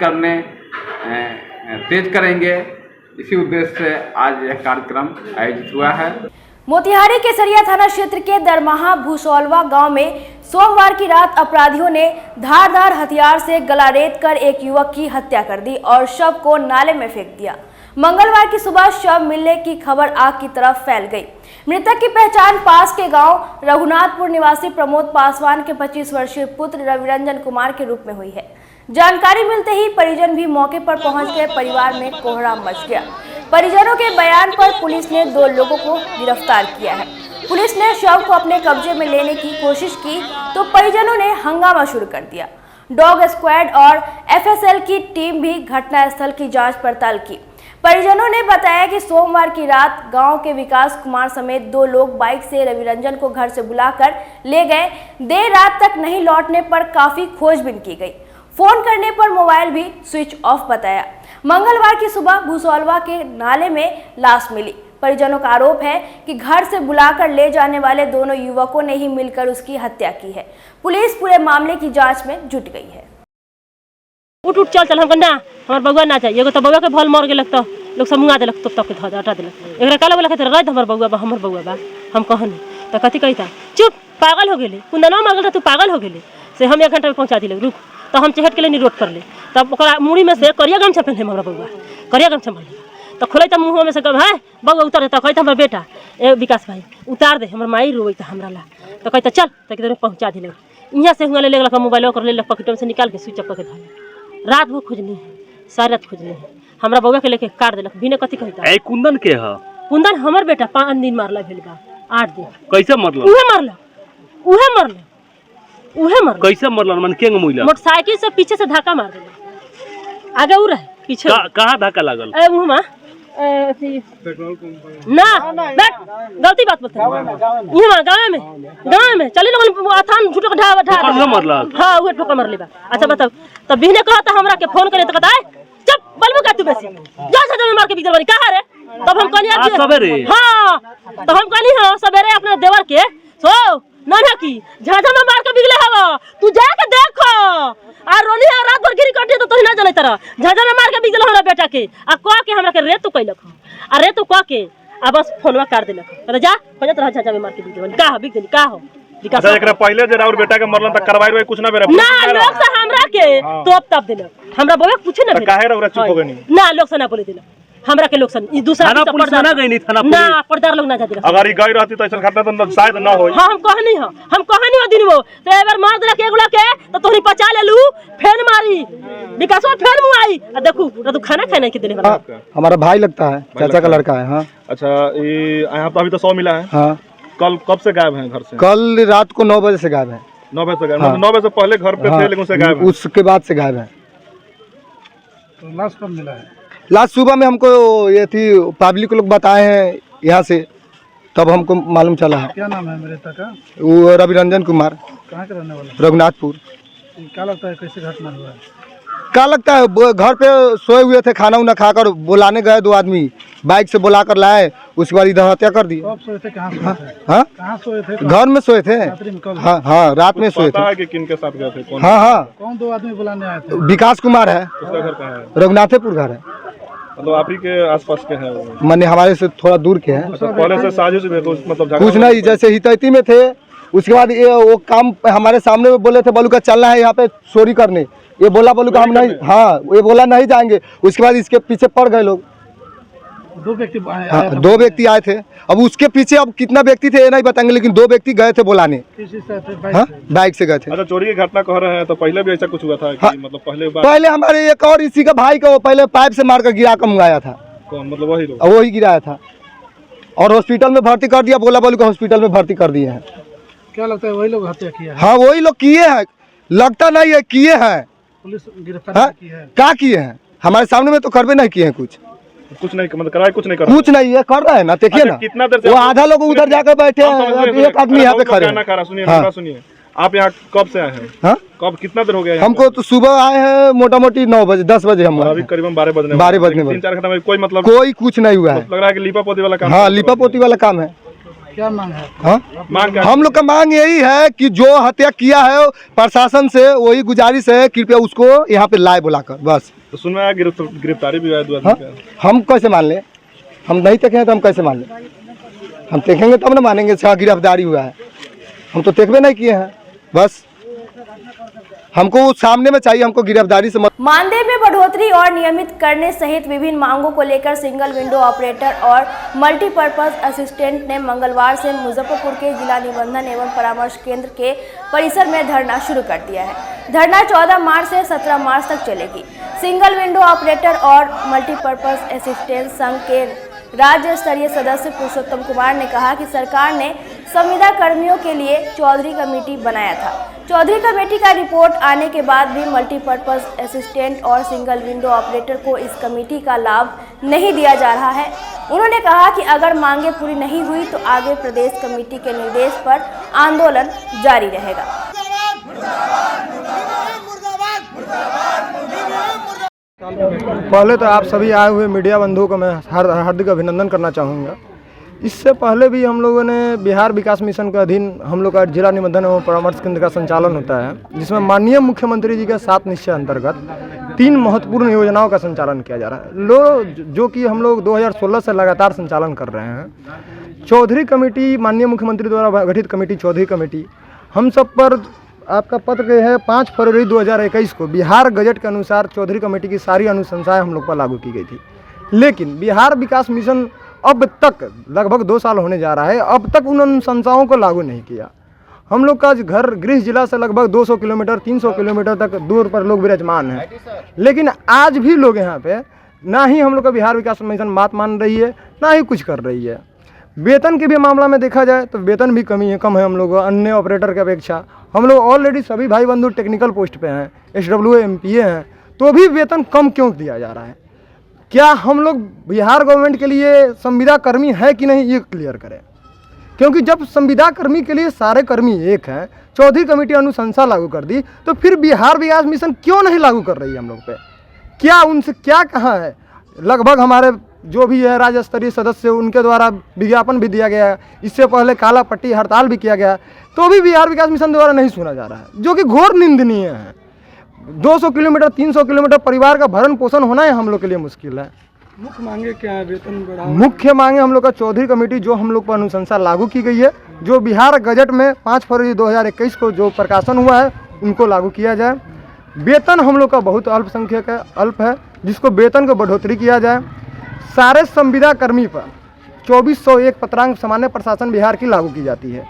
करेंगे। इसी उद्देश्य से आज यह कार्यक्रम आयोजित हुआ है। मोतिहारी के सरिया थाना क्षेत्र के दरमाहा भूसौलवा गांव में सोमवार की रात अपराधियों ने धारदार हथियार से गला रेत कर एक युवक की हत्या कर दी और शव को नाले में फेंक दिया। मंगलवार की सुबह शव मिलने की खबर आग की तरफ फैल गई। मृतक की पहचान पास के गांव रघुनाथपुर निवासी प्रमोद पासवान के 25 वर्षीय पुत्र रविरंजन कुमार के रूप में हुई है। जानकारी मिलते ही परिजन भी मौके पर पहुंच गए। परिवार में कोहराम मच गया। परिजनों के बयान पर पुलिस ने 2 लोगों को गिरफ्तार किया है। पुलिस ने शव को अपने कब्जे में लेने की कोशिश की तो परिजनों ने हंगामा शुरू कर दिया। डॉग स्क्वाड और एफएसएल की टीम भी घटनास्थल की जांच पड़ताल की। परिजनों ने बताया कि सोमवार की रात गांव के विकास कुमार समेत 2 लोग बाइक से रविरंजन को घर से बुलाकर ले गए। देर रात तक नहीं लौटने पर काफी खोजबीन की गई। फोन करने पर मोबाइल भी स्विच ऑफ बताया। मंगलवार की सुबह भूसौलवा के नाले में लाश मिली। परिजनों का आरोप है कि घर से बुलाकर ले जाने वाले दोनों युवकों ने ही मिलकर उसकी हत्या की है। पुलिस पूरे मामले की जांच में जुट गई है। उठ उठ चल चल हमको ना हमार बउआ ना चाहिए। एगो तो बउआ के भल मर गेलक तो लोग सब मुँगा देलक तब तक हटा देलक। एकरा काला बोला कहते रह हमर बउआ बा हमर बउआ बा हम कहनी तो कथी कहता चुप पागल हो गेले कुंदनवा मांगल तू पागल हो गेले से हम 1 घंटा में पहुँचा दिले रुक तो हम चहट के लिए रोड पर ले तब ओकरा मुड़ी में से करिया गमछा पहने हमारा बउआ करिया गमछा पहने तो खोले तो मुँह में से कब है बउआ उतर देता कहता हमारा बेटा ए विकास भाई उतार दे हमार माई रोई था हमरा ला तो कहता चल तो किधर पहुँचा दिले यहाँ से हुआ ले लेगा मोबाइल कर ले पॉकेट से निकाल के स्विच ऑफ करके धर रात भर खोजनी है सारी रात खोजनी है हमरा बउआ के लेके काट दिलक बिना कथी कहता ए कुंदन के ह कुंदन हमर बेटा 5 दिन मारला भेल बा 8 दिन कैसे मरला उहे मरला कैसे मरला मन केंग मुइला मोटरसाइकिल से पीछे से धक्का मार दिला आगे उ रहे पीछे कहां धक्का लागल ए मुंह में ना बैठ गलती बात बोलते यहाँ गाँव में चले लोग आथान झूठो ढा मरला हाँ उहे ठोकर मरले बा। अच्छा बताओ तब बिहने कहता हमरा के फोन करे तो कहता है चुप बलबू का तू बेसी जा सजा में मार के बिगल बनी कहां रे तब हम कहनी आज सवेरे हां तो हम कहनी हां सवेरे अपने देवर के सो ना की झाझा में मार के बिगले हवा तू जाके देखो आ रोनी रात भर गिरी कटिए तो तोही ना जले तरह झाझा में मार के बिगल हमरा बेटा के आ कह के हमरा के रे तू कइलक आ रे तू कह के आ बस फोनवा काट देलक कहता जा खोजत रह झाझा में मार के बिगल का बिगल का हो अच्छा एकरा पहले जे राउर बेटा के मरलन त करवाई रे कुछ ना बेरा ना लोग से हमरा के तोप तप देलक हमरा बउवा कुछ ना भेल काहे रउरा चुप हो गनी ना लोग से ना बोले देलक हमरा के लोग सन ई दूसरा थाना पुलिस ना गई नहीं थाना पुलिस ना पर्दार लोग ना जा दिलक अगर ई गई रहती तो ऐसा घटना तो शायद ना होई हां हम कहनी हो दिन वो तो एक बार मार देलक एगुला के तो तोहनी पचा लेलू फेन मारी विकासो फेन मुआई आ देखू तो खाना खाने के देले हमारा भाई लगता है चाचा का लड़का है। हाँ अच्छा ये यहाँ तो अभी तो 100 मिला है। हाँ कल कब से गायब है घर से? कल रात को 9 बजे से गायब है। 9 बजे से गायब? हाँ। 9 बजे से पहले घर पे थे लेकिन उसे गायब है। उसके बाद से गायब है। तो लाश कब मिला है? लाश सुबह में हमको ये थी पब्लिक लोग बताए हैं यहाँ से तब हमको मालूम चला है। क्या नाम है मृतक का? वो रविरंजन कुमार। कहाँ के रहने वाले? रघुनाथपुर। क्या लगता है कैसे घटना हुआ है? क्या लगता है घर पे सोए हुए थे खाना उना खाकर बुलाने गए 2 आदमी बाइक से बुला कर लाए उसके बाद इधर हत्या कर दी। कब सोए थे? कहाँ सोए थे? हाँ कहाँ सोए थे? घर में सोए थे। हाँ हाँ रात में सोए थे। कि किनके साथ गए थे? हाँ हाँ कौन 2 आदमी बुलाने आए थे? विकास कुमार है। उसका घर कहाँ है? रघुनाथपुर घर है। मतलब आप ही के आसपास के हैं? मैंने हमारे से थोड़ा दूर के हैं। पहले से साजिश में तो मतलब कुछ नहीं जैसे हितैती में थे उसके बाद ये वो काम हमारे सामने में बोले थे बोलू का चलना है यहाँ पे चोरी करने ये बोला बोलू का हम नहीं हाँ ये बोला नहीं जाएंगे उसके बाद इसके पीछे पड़ गए लोग। 2 व्यक्ति हाँ 2 व्यक्ति आए थे अब उसके पीछे अब कितना व्यक्ति थे ये नहीं बताएंगे लेकिन 2 व्यक्ति गए थे बुलाने। किसी से थे? हाँ बाइक से गए थे। अच्छा चोरी की घटना कह रहे हैं तो पहले भी ऐसा कुछ हुआ था कि हाँ, मतलब पहले हमारे एक और इसी का भाई को पहले पाइप से मारकर गिरा कर मंगाया था। कौन मतलब वही लोग? वही गिराया था और हॉस्पिटल में भर्ती कर दिया बोला बोलू को हॉस्पिटल में भर्ती कर दिए हैं। क्या लगता है वही लोग हत्या किया है? हाँ वही लोग किए हैं लगता नहीं है किए हैं। पुलिस गिरफ्तार की है? क्या किए हैं हमारे सामने में तो करवे नहीं किए हैं कुछ नहीं मतलब कराए कुछ नहीं ये कर रहे हैं ना देखिए ना कितना देर से वो आधा लोग उधर जाकर बैठे हैं एक आदमी यहाँ पे खड़े हैं। सुनिए आप यहाँ कब से आए हैं? हाँ कब कितना देर हो गया? हमको तो सुबह आए हैं मोटा मोटी 9 बजे 10 बजे हम अभी करीबन 12 बजने 3-4 घंटा में कोई मतलब कोई कुछ नहीं हुआ है। लग रहा है कि लिपा पोती वाला काम। हाँ लिपा पोती वाला काम है। क्या मांग है? हाँ मांग हम लोग का मांग यही है कि जो हत्या किया है प्रशासन से वही गुजारिश है कृपया उसको यहाँ पे लाए बुलाकर बस। तो सुन में गिरफ्तारी भी हुआ 2 आदमी। हम कैसे मान ले हम नहीं देखे तो हम कैसे मान ले हम देखेंगे तब ना मानेंगे गिरफ्तारी हुआ है हम तो देखबे नहीं किए हैं बस हमको सामने में चाहिए हमको गिरफ्तारी से मानदेय में बढ़ोतरी और नियमित करने सहित विभिन्न मांगों को लेकर सिंगल विंडो ऑपरेटर और मल्टीपर्पज असिस्टेंट ने मंगलवार से मुजफ्फरपुर के जिला निबंधन एवं परामर्श केंद्र के परिसर में धरना शुरू कर दिया है। धरना 14 मार्च से 17 मार्च तक चलेगी। सिंगल विंडो ऑपरेटर और मल्टीपर्पज असिस्टेंट संघ के राज्य स्तरीय सदस्य पुरुषोत्तम कुमार ने कहा कि सरकार ने संविदा कर्मियों के लिए चौधरी कमेटी बनाया था। चौधरी कमेटी का रिपोर्ट आने के बाद भी मल्टीपर्पज असिस्टेंट और सिंगल विंडो ऑपरेटर को इस कमेटी का लाभ नहीं दिया जा रहा है। उन्होंने कहा कि अगर मांगे पूरी नहीं हुई तो आगे प्रदेश कमेटी के निर्देश पर आंदोलन जारी रहेगा। पहले तो आप सभी आए हुए मीडिया बंधुओं को मैं हार्दिक अभिनंदन करना चाहूँगा। इससे पहले भी हम लोगों ने बिहार विकास मिशन के अधीन हम लोग का जिला निबंधन एवं परामर्श केंद्र का संचालन होता है जिसमें माननीय मुख्यमंत्री जी के 7 निश्चय अंतर्गत 3 महत्वपूर्ण योजनाओं का संचालन किया जा रहा है, जो कि हम लोग 2016 से लगातार संचालन कर रहे हैं। चौधरी कमेटी, माननीय मुख्यमंत्री द्वारा गठित कमेटी चौधरी कमेटी, हम सब पर आपका पत्र है 5 फरवरी 2021 को बिहार गजट के अनुसार चौधरी कमेटी की सारी अनुशंसाएं हम लोग पर लागू की गई थी। लेकिन बिहार विकास मिशन अब तक लगभग 2 साल होने जा रहा है, अब तक उन अनुशंसाओं को लागू नहीं किया। हम लोग का घर गृह जिला से लगभग 200 किलोमीटर 300 किलोमीटर तक दूर पर लोग विराजमान हैं, लेकिन आज भी लोग यहाँ पे ना ही हम लोग का बिहार विकास मिशन बात मान रही है, ना ही कुछ कर रही है। वेतन के भी मामला में देखा जाए तो वेतन भी कम है हम लोग अन्य ऑपरेटर की अपेक्षा। हम लोग ऑलरेडी सभी भाई बंधु टेक्निकल पोस्ट पे हैं, SW MPA हैं, तो भी वेतन कम क्यों दिया जा रहा है? क्या हम लोग बिहार गवर्नमेंट के लिए संविदा कर्मी है कि नहीं, ये क्लियर करें। क्योंकि जब संविदा कर्मी के लिए सारे कर्मी एक हैं, चौधरी कमेटी अनुशंसा लागू कर दी, तो फिर बिहार विकास मिशन क्यों नहीं लागू कर रही है हम लोग पे? क्या उनसे क्या कहा है? लगभग हमारे जो भी है राज्य स्तरीय सदस्य, उनके द्वारा विज्ञापन भी दिया गया है, इससे पहले काला पट्टी हड़ताल भी किया गया, तो भी बिहार विकास मिशन द्वारा नहीं सुना जा रहा है, जो कि घोर निंदनीय है। 200 किलोमीटर 300 किलोमीटर परिवार का भरण पोषण होना है हम लोग के लिए मुश्किल है। मुख्य मांगे क्या है? वेतन बढ़ाओ। मुख्य मांगे हम लोग का चौधरी कमेटी जो हम लोग पर अनुशंसा लागू की गई है, जो बिहार गजट में 5 फरवरी 2021 को जो प्रकाशन हुआ है, उनको लागू किया जाए। वेतन हम लोग का बहुत अल्पसंख्यक है, अल्प है, जिसको वेतन को बढ़ोतरी किया जाए। सारे संविदा कर्मी पर 2401 पत्रांक सामान्य प्रशासन बिहार की लागू की जाती है,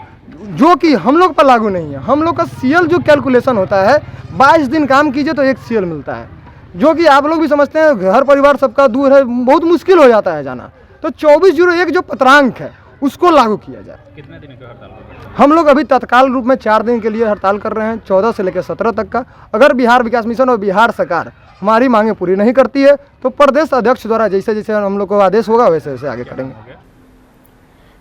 जो कि हम लोग पर लागू नहीं है। हम लोग का CL जो कैलकुलेशन होता है, 22 दिन काम कीजिए तो 1 CL मिलता है, जो कि आप लोग भी समझते हैं घर परिवार सबका दूर है, बहुत मुश्किल हो जाता है जाना। तो 2401 जो पत्रांक है उसको लागू किया जाए। कितने दिन का हड़ताल होगा? हम लोग अभी तत्काल रूप में 4 दिन के लिए हड़ताल कर रहे हैं, 14 से लेकर 17 तक का। अगर बिहार विकास मिशन और बिहार सरकार हमारी मांगे पूरी नहीं करती है तो प्रदेश अध्यक्ष द्वारा जैसे जैसे हम लोग को आदेश होगा वैसे वैसे आगे करेंगे।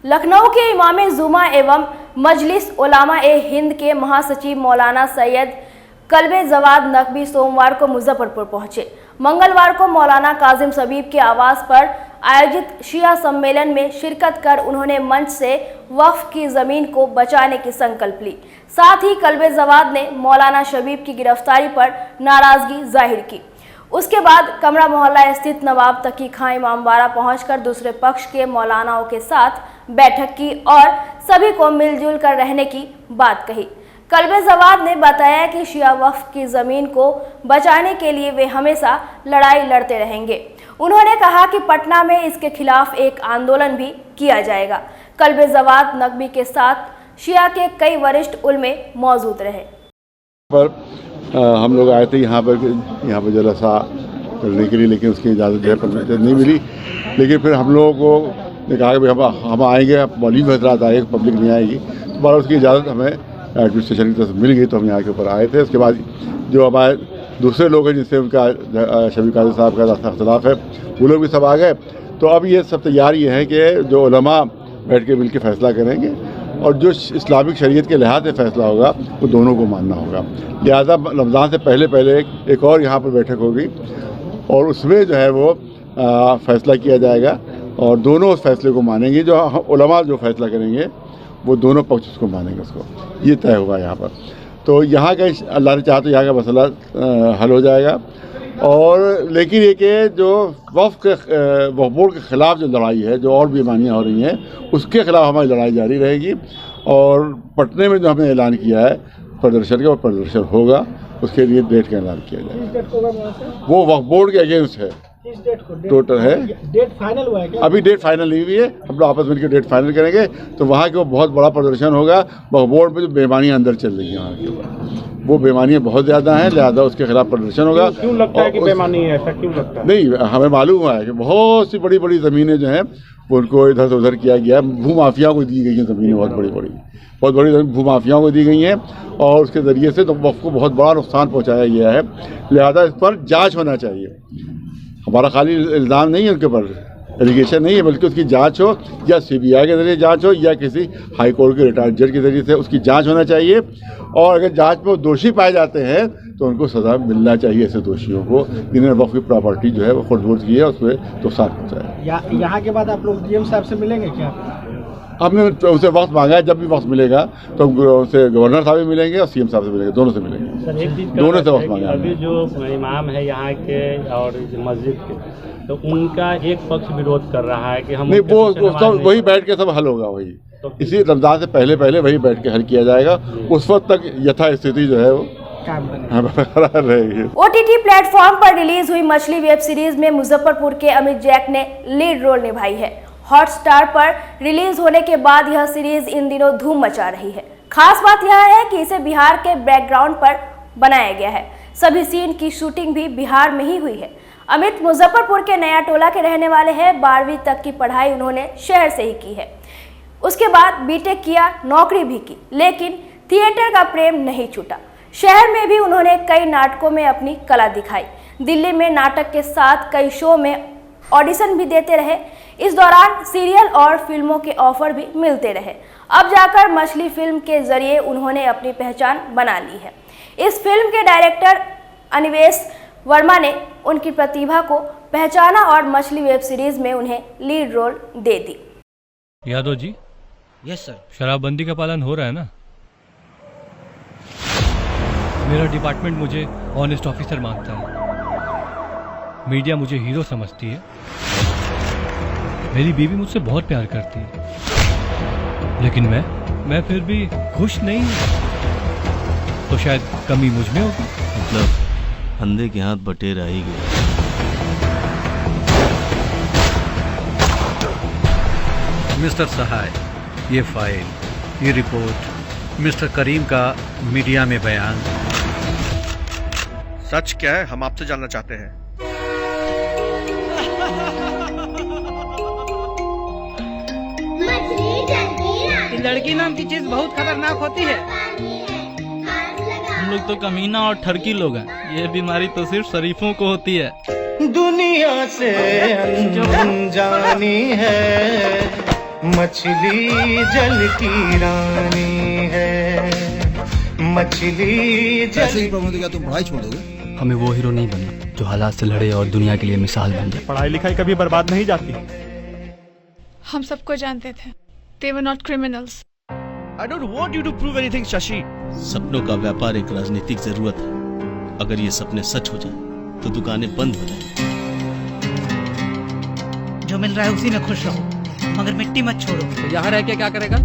लखनऊ के इमाम जुमा एवं मजलिस उलामा ए हिंद के महासचिव मौलाना सैयद कल्बे जवाद नकवी सोमवार को मुजफ्फरपुर पहुंचे। मंगलवार को मौलाना काजिम सबीब के आवास पर आयोजित शिया सम्मेलन में शिरकत कर उन्होंने मंच से वक्फ की जमीन को बचाने की संकल्प ली। साथ ही कल्बे जवाद ने मौलाना शबीब की गिरफ्तारी पर नाराजगी जाहिर की। उसके बाद कमरा मोहल्ला स्थित नवाब तकी खां इमामबाड़ा पहुंचकर दूसरे पक्ष के मौलानाओं के साथ बैठक की और सभी को मिलजुल कर रहने की बात कही। कल्बे जवाद ने बताया कि शिया वक्फ की ज़मीन को बचाने के लिए वे हमेशा लड़ाई लड़ते रहेंगे। उन्होंने कहा कि पटना में इसके खिलाफ एक आंदोलन भी किया जाएगा। कल्बे जवाद नकवी के साथ शिया के कई वरिष्ठ उलमे मौजूद रहे। पर हम लोग आए थे यहाँ पर जलसा करने के लिए, लेकिन उसकी इजाज़त जो है परमिशन नहीं मिली। लेकिन फिर हम लोगों को ने कहा कि हम आएंगे, मौलवी हजरात आएंगे, पब्लिक नहीं आएगी। तो बार उसकी इजाज़त हमें एडमिनिस्ट्रेशन की तरफ मिल गई, तो हम यहाँ के ऊपर आए थे। उसके बाद जो हमारे दूसरे लोग हैं जिनसे उनका शबीब कादिर साहब का इख्तिलाफ है, वो लोग भी सब आ गए। तो अब ये सब तैयारी है कि जो उलमा बैठ के मिल के फ़ैसला करेंगे और जो इस्लामिक शरीयत के लिहाज से फ़ैसला होगा वो दोनों को मानना होगा। लिहाजा रमज़ान से पहले एक और यहाँ पर बैठक होगी और उसमें जो है वो फ़ैसला किया जाएगा और दोनों उस फैसले को मानेंगे। जो उलमा जो फैसला करेंगे वो दोनों पक्ष उसको मानेंगे, उसको ये तय होगा यहाँ पर। तो यहाँ का अल्लाह ने चाहा तो यहाँ का मसला हल हो जाएगा। और लेकिन ये कि जो वक्फ बोर्ड के ख़िलाफ़ जो लड़ाई है, जो और बेईमानियाँ हो रही हैं, उसके ख़िलाफ़ हमारी लड़ाई जारी रहेगी। और पटने में जो हमने ऐलान किया है प्रदर्शन का, वो प्रदर्शन होगा, उसके लिए डेट का ऐलान किया जाएगा। वो वक्फ बोर्ड के अगेंस्ट है। किस डेट को? टोटल है डेट फाइनल हुआ है क्या? अभी डेट फाइनल नहीं हुई है, हम लोग आपस में मिलकर डेट फाइनल करेंगे। तो वहाँ के वो बहुत बड़ा प्रदर्शन होगा। वक्फ बोर्ड में जो बेईमानियाँ अंदर चल रही हैं वहाँ के ऊपर, वो बेईमानियाँ बहुत ज़्यादा हैं, लिहाजा उसके खिलाफ प्रदर्शन होगा। क्यों लगता है कि बेईमानी है? ऐसा क्यों लगता है? नहीं, हमें मालूम हुआ है कि बहुत सी बड़ी बड़ी ज़मीनें जो हैं उनको इधर से उधर किया गया। भूमाफियाओं को दी गई हैं ज़मीनें, बहुत बड़ी भूमाफियाओं को दी गई हैं और उसके ज़रिए से तो वक्फ को बहुत बड़ा नुकसान पहुँचाया गया है। लिहाजा इस पर जाँच होना चाहिए। हमारा खाली इल्ज़ाम नहीं है उनके ऊपर, एलिगेशन नहीं है, बल्कि उसकी जांच हो, या CBI के ज़रिए जांच हो या किसी हाई कोर्ट के रिटायर्ड जज के ज़रिए से उसकी जांच होना चाहिए। और अगर जांच में वो दोषी पाए जाते हैं तो उनको सज़ा मिलना चाहिए ऐसे दोषियों को जिन्होंने वक्फ की प्रॉपर्टी जो है वो खुर्द-बुर्द की है, उसमें नुकसान पहुँचाया। यहाँ के बाद आप लोग DM साहब से मिलेंगे क्या? हमने उसे वक्त मांगा है, जब भी वक्त मिलेगा तो उसे गवर्नर साहब भी मिलेंगे और सीएम साहब से मिलेंगे, दोनों से मिलेंगे। सर एक चीज़ दोनों से वक्त मांगा है। अभी जो इमाम है यहाँ के और मस्जिद के, तो उनका एक पक्ष विरोध कर रहा है कि हम नहीं, वो सब वही बैठ के सब हल होगा, वही इसी रमजान से पहले वही बैठ के हल किया जाएगा। उस वक्त तक यथास्थिति जो है वो रहेगी। OTT प्लेटफॉर्म पर रिलीज हुई मछली वेब सीरीज में मुजफ्फरपुर के अमित जैक ने लीड रोल निभाई है। हॉटस्टार पर रिलीज होने के बाद यह सीरीज इन दिनों धूम मचा रही है। खास बात यह है कि इसे बिहार के बैकग्राउंड पर बनाया गया है। सभी सीन की शूटिंग भी बिहार में ही हुई है। अमित मुजफ्फरपुर के नया टोला के रहने वाले हैं। 12वीं तक की पढ़ाई उन्होंने शहर से ही की है। उसके बाद बीटेक किया, नौकरी भी की, लेकिन थिएटर का प्रेम नहीं छूटा। शहर में भी उन्होंने कई नाटकों में अपनी कला दिखाई। दिल्ली में नाटक के साथ कई शो में ऑडिशन भी देते रहे। इस दौरान सीरियल और फिल्मों के ऑफर भी मिलते रहे। अब जाकर मछली फिल्म के जरिए उन्होंने अपनी पहचान बना ली है। इस फिल्म के डायरेक्टर अनिवेश वर्मा ने उनकी प्रतिभा को पहचाना और मछली वेब सीरीज में उन्हें लीड रोल दे दी। यादव जी। Yes sir. शराबबंदी का पालन हो रहा है ना? मेरा डिपार्टमेंट मुझे ऑनेस्ट ऑफिसर मांगता है। मीडिया मुझे हीरो समझती है। मेरी बीवी मुझसे बहुत प्यार करती है, लेकिन मैं फिर भी खुश नहीं हूँ। तो शायद कमी मुझ में होगी। मतलब अंधे के हाथ बटेर आई गए। मिस्टर सहाय, ये फाइल, ये रिपोर्ट, मिस्टर करीम का मीडिया में बयान, सच क्या है हम आपसे जानना चाहते हैं। लड़की नाम की चीज बहुत खतरनाक होती है। हम लोग तो कमीना और ठरकी लोग हैं। ये बीमारी तो सिर्फ शरीफों को होती है। दुनिया से अनजानी है, मछली जल की रानी है, मछली जल। ऐसे ही प्रबंध क्या तुम पढ़ाई छोड़ दोगे? हमें वो हीरो नहीं बनना जो हालात से लड़े और दुनिया के लिए मिसाल बन जाए। पढ़ाई लिखाई कभी बर्बाद नहीं जाती। हम सबको जानते थे। They were not criminals. I don't want you to prove anything, Shashi. सपनों का व्यापार एक राजनीतिक जरूरत है। अगर ये सपने सच हो जाए तो दुकानें बंद हो जाए। जो मिल रहा है उसी में खुश रहो, मगर मिट्टी मत छोड़ो। तो यहाँ रह के क्या करेगा?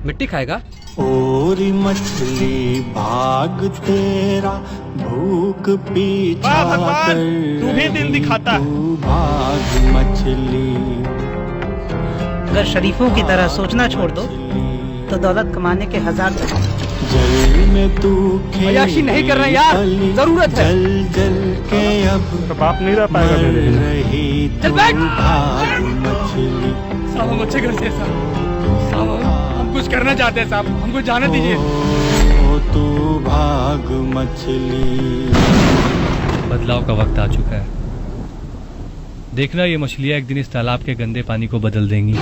मिट्टी खाएगा। और मछली भाग तेरा भूख पीछा कर, तू भी दिल दिखाता है। भाग मछली। अगर शरीफों की तरह सोचना छोड़ दो तो दौलत कमाने के 1000 जल में तू अय्याशी नहीं कर रहे यार, जरूरत है। जल जल के अब बाप नहीं रह पाएगा मेरे बिना। रही तू भाग मछली। साहब हम अच्छे घर से साहब हम कुछ करना चाहते हैं साहब, हमको जाने दीजिए। तू भाग मछली। बदलाव का वक्त आ चुका है। देखना ये मछलियाँ एक दिन इस तालाब के गंदे पानी को बदल देंगी।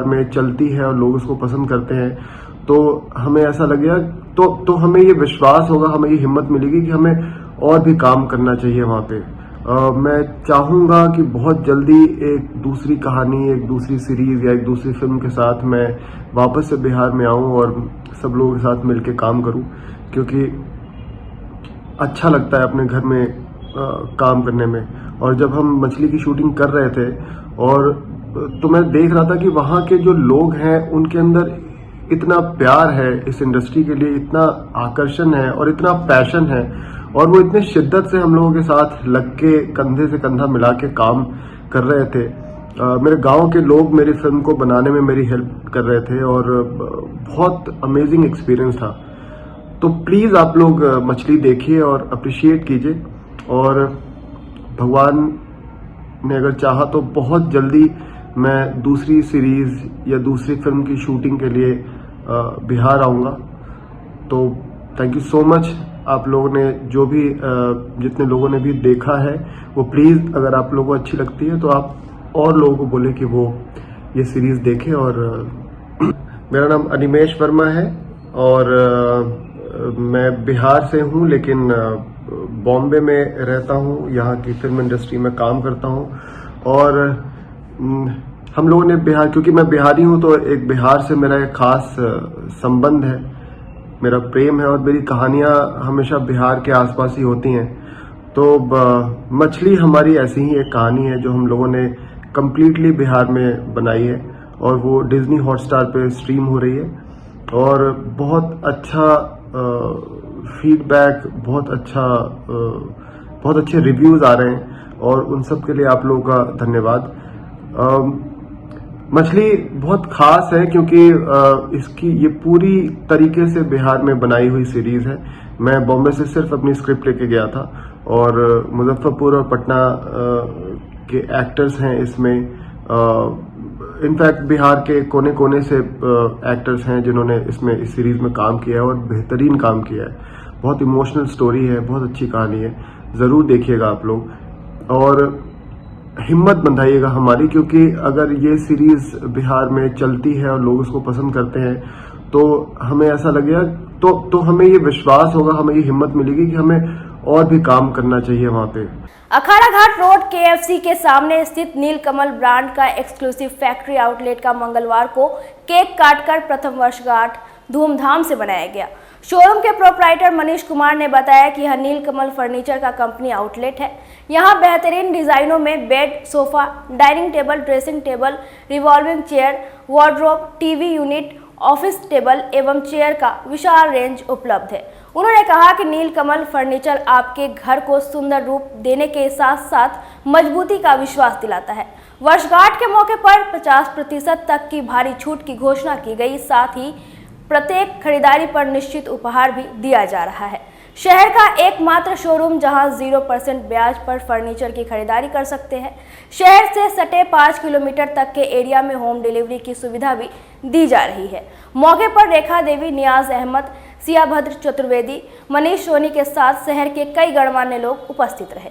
में चलती है और लोग उसको पसंद करते हैं, तो हमें ऐसा लगेगा तो हमें ये विश्वास होगा, हमें ये हिम्मत मिलेगी कि हमें और भी काम करना चाहिए वहाँ पे। मैं चाहूँगा कि बहुत जल्दी एक दूसरी कहानी, एक दूसरी सीरीज या एक दूसरी फिल्म के साथ मैं वापस से बिहार में आऊँ और सब लोगों के साथ मिलके काम करूँ, क्योंकि अच्छा लगता है अपने घर में काम करने में। और जब हम मछली की शूटिंग कर रहे थे और तो मैं देख रहा था कि वहाँ के जो लोग हैं उनके अंदर इतना प्यार है इस इंडस्ट्री के लिए, इतना आकर्षण है और इतना पैशन है, और वो इतने शिद्दत से हम लोगों के साथ लग के कंधे से कंधा मिला के काम कर रहे थे। मेरे गांव के लोग मेरी फिल्म को बनाने में मेरी हेल्प कर रहे थे और बहुत अमेजिंग एक्सपीरियंस था। तो प्लीज़ आप लोग मछली देखिए और अप्रिशिएट कीजिए, और भगवान ने अगर चाहा तो बहुत जल्दी मैं दूसरी सीरीज़ या दूसरी फिल्म की शूटिंग के लिए बिहार आऊँगा। तो थैंक यू सो मच। आप लोगों ने जो भी जितने लोगों ने भी देखा है वो प्लीज़ अगर आप लोगों को अच्छी लगती है तो आप और लोगों को बोले कि वो ये सीरीज़ देखें। और मेरा नाम अनिमेश वर्मा है और मैं बिहार से हूँ, लेकिन बॉम्बे में रहता हूँ, यहाँ की फिल्म इंडस्ट्री में काम करता हूँ। और हम लोगों ने बिहार, क्योंकि मैं बिहारी हूँ तो एक बिहार से मेरा एक खास संबंध है, मेरा प्रेम है और मेरी कहानियाँ हमेशा बिहार के आसपास ही होती हैं। तो मछली हमारी ऐसी ही एक कहानी है जो हम लोगों ने कम्प्लीटली बिहार में बनाई है और वो डिज्नी हॉटस्टार पे स्ट्रीम हो रही है और बहुत अच्छा फीडबैक, बहुत अच्छे रिव्यूज़ आ रहे हैं और उन सब के लिए आप लोगों का धन्यवाद। मछली बहुत खास है क्योंकि इसकी ये पूरी तरीके से बिहार में बनाई हुई सीरीज़ है। मैं बॉम्बे से सिर्फ अपनी स्क्रिप्ट लेके गया था और मुजफ्फरपुर और पटना के एक्टर्स हैं इसमें। इनफैक्ट बिहार के कोने कोने से एक्टर्स हैं जिन्होंने इसमें इस सीरीज़ में काम किया है और बेहतरीन काम किया है। बहुत इमोशनल स्टोरी है, बहुत अच्छी कहानी है, ज़रूर देखिएगा आप लोग और हिम्मत बंधाइएगा हमारी, क्योंकि अगर ये सीरीज़ बिहार में चलती है और लोग उसको पसंद करते हैं तो हमें ऐसा लगेगा, तो हमें ये विश्वास होगा, हमें ये हिम्मत मिलेगी कि हमें और भी काम करना चाहिए वहाँ पे। अखाड़ा घाट रोड KFC के सामने स्थित नीलकमल ब्रांड का एक्सक्लूसिव फैक्ट्री आउटलेट का मंगलवार को केक काटकर प्रथम वर्षगांठ धूमधाम से मनाया गया। शोरूम के प्रोप्राइटर मनीष कुमार ने बताया कि यह नीलकमल फर्नीचर का कंपनी आउटलेट है। यहां बेहतरीन डिजाइनों में bed, sofa, dining table, dressing table, revolving chair, wardrobe, TV unit, office table एवं चेयर का विशाल रेंज उपलब्ध है। उन्होंने कहा कि नीलकमल फर्नीचर आपके घर को सुंदर रूप देने के साथ साथ मजबूती का विश्वास दिलाता है। वर्षगांठ के मौके पर 50% तक की भारी छूट की घोषणा की गई, साथ ही प्रत्येक खरीदारी पर निश्चित उपहार भी दिया जा रहा है। शहर का एकमात्र शोरूम जहां 0% ब्याज पर फर्नीचर की खरीदारी कर सकते हैं। शहर से सटे 5 किलोमीटर तक के एरिया में होम डिलीवरी की सुविधा भी दी जा रही है। मौके पर रेखा देवी, नियाज अहमद, सियाभद्र चतुर्वेदी, मनीष सोनी के साथ शहर के कई गणमान्य लोग उपस्थित रहे।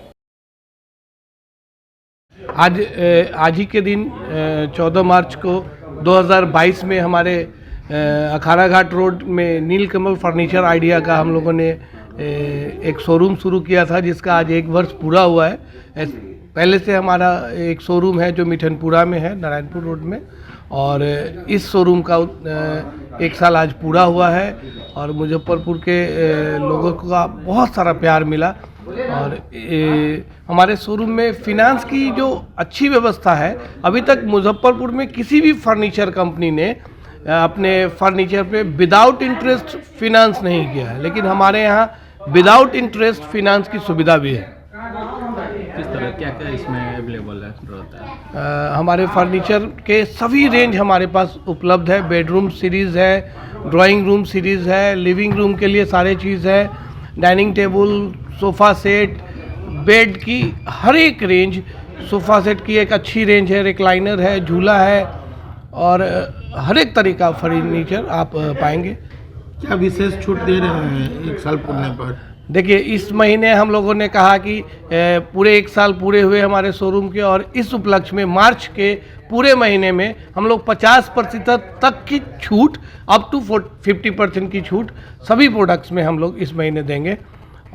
आज ही के दिन 14 मार्च को 2022 में हमारे अखाड़ा घाट रोड में नीलकमल फर्नीचर आइडिया का हम लोगों ने एक शोरूम शुरू किया था, जिसका आज 1 वर्ष पूरा हुआ है। पहले से हमारा एक शोरूम है जो मिठनपुरा में है, नारायणपुर रोड में, और इस शोरूम का 1 साल आज पूरा हुआ है और मुजफ्फरपुर के लोगों का बहुत सारा प्यार मिला। और हमारे शोरूम में फिनांस की जो अच्छी व्यवस्था है, अभी तक मुजफ्फरपुर में किसी भी फर्नीचर कंपनी ने अपने फर्नीचर पे विदाउट इंटरेस्ट फिनांस नहीं किया है, लेकिन हमारे यहाँ विदाउट इंटरेस्ट फिनांस की सुविधा भी है। किस तरह क्या क्या इसमें अवेलेबल है? हमारे फर्नीचर के सभी रेंज हमारे पास उपलब्ध है। बेडरूम सीरीज़ है, ड्राइंग रूम सीरीज़ है, लिविंग रूम के लिए सारे चीज़ है, dining table, sofa set, bed की हर एक रेंज, सोफ़ा सेट की एक अच्छी रेंज है, रिक्लाइनर है, झूला है और हर एक तरह का फर्नीचर आप पाएंगे। क्या विशेष छूट दे रहे हैं 1 साल पूरे पर? देखिए, इस महीने हम लोगों ने कहा कि पूरे 1 साल पूरे हुए हमारे शोरूम के, और इस उपलक्ष्य में मार्च के पूरे महीने में हम लोग 50% तक की छूट, अप टू 50% की छूट सभी प्रोडक्ट्स में हम लोग इस महीने देंगे।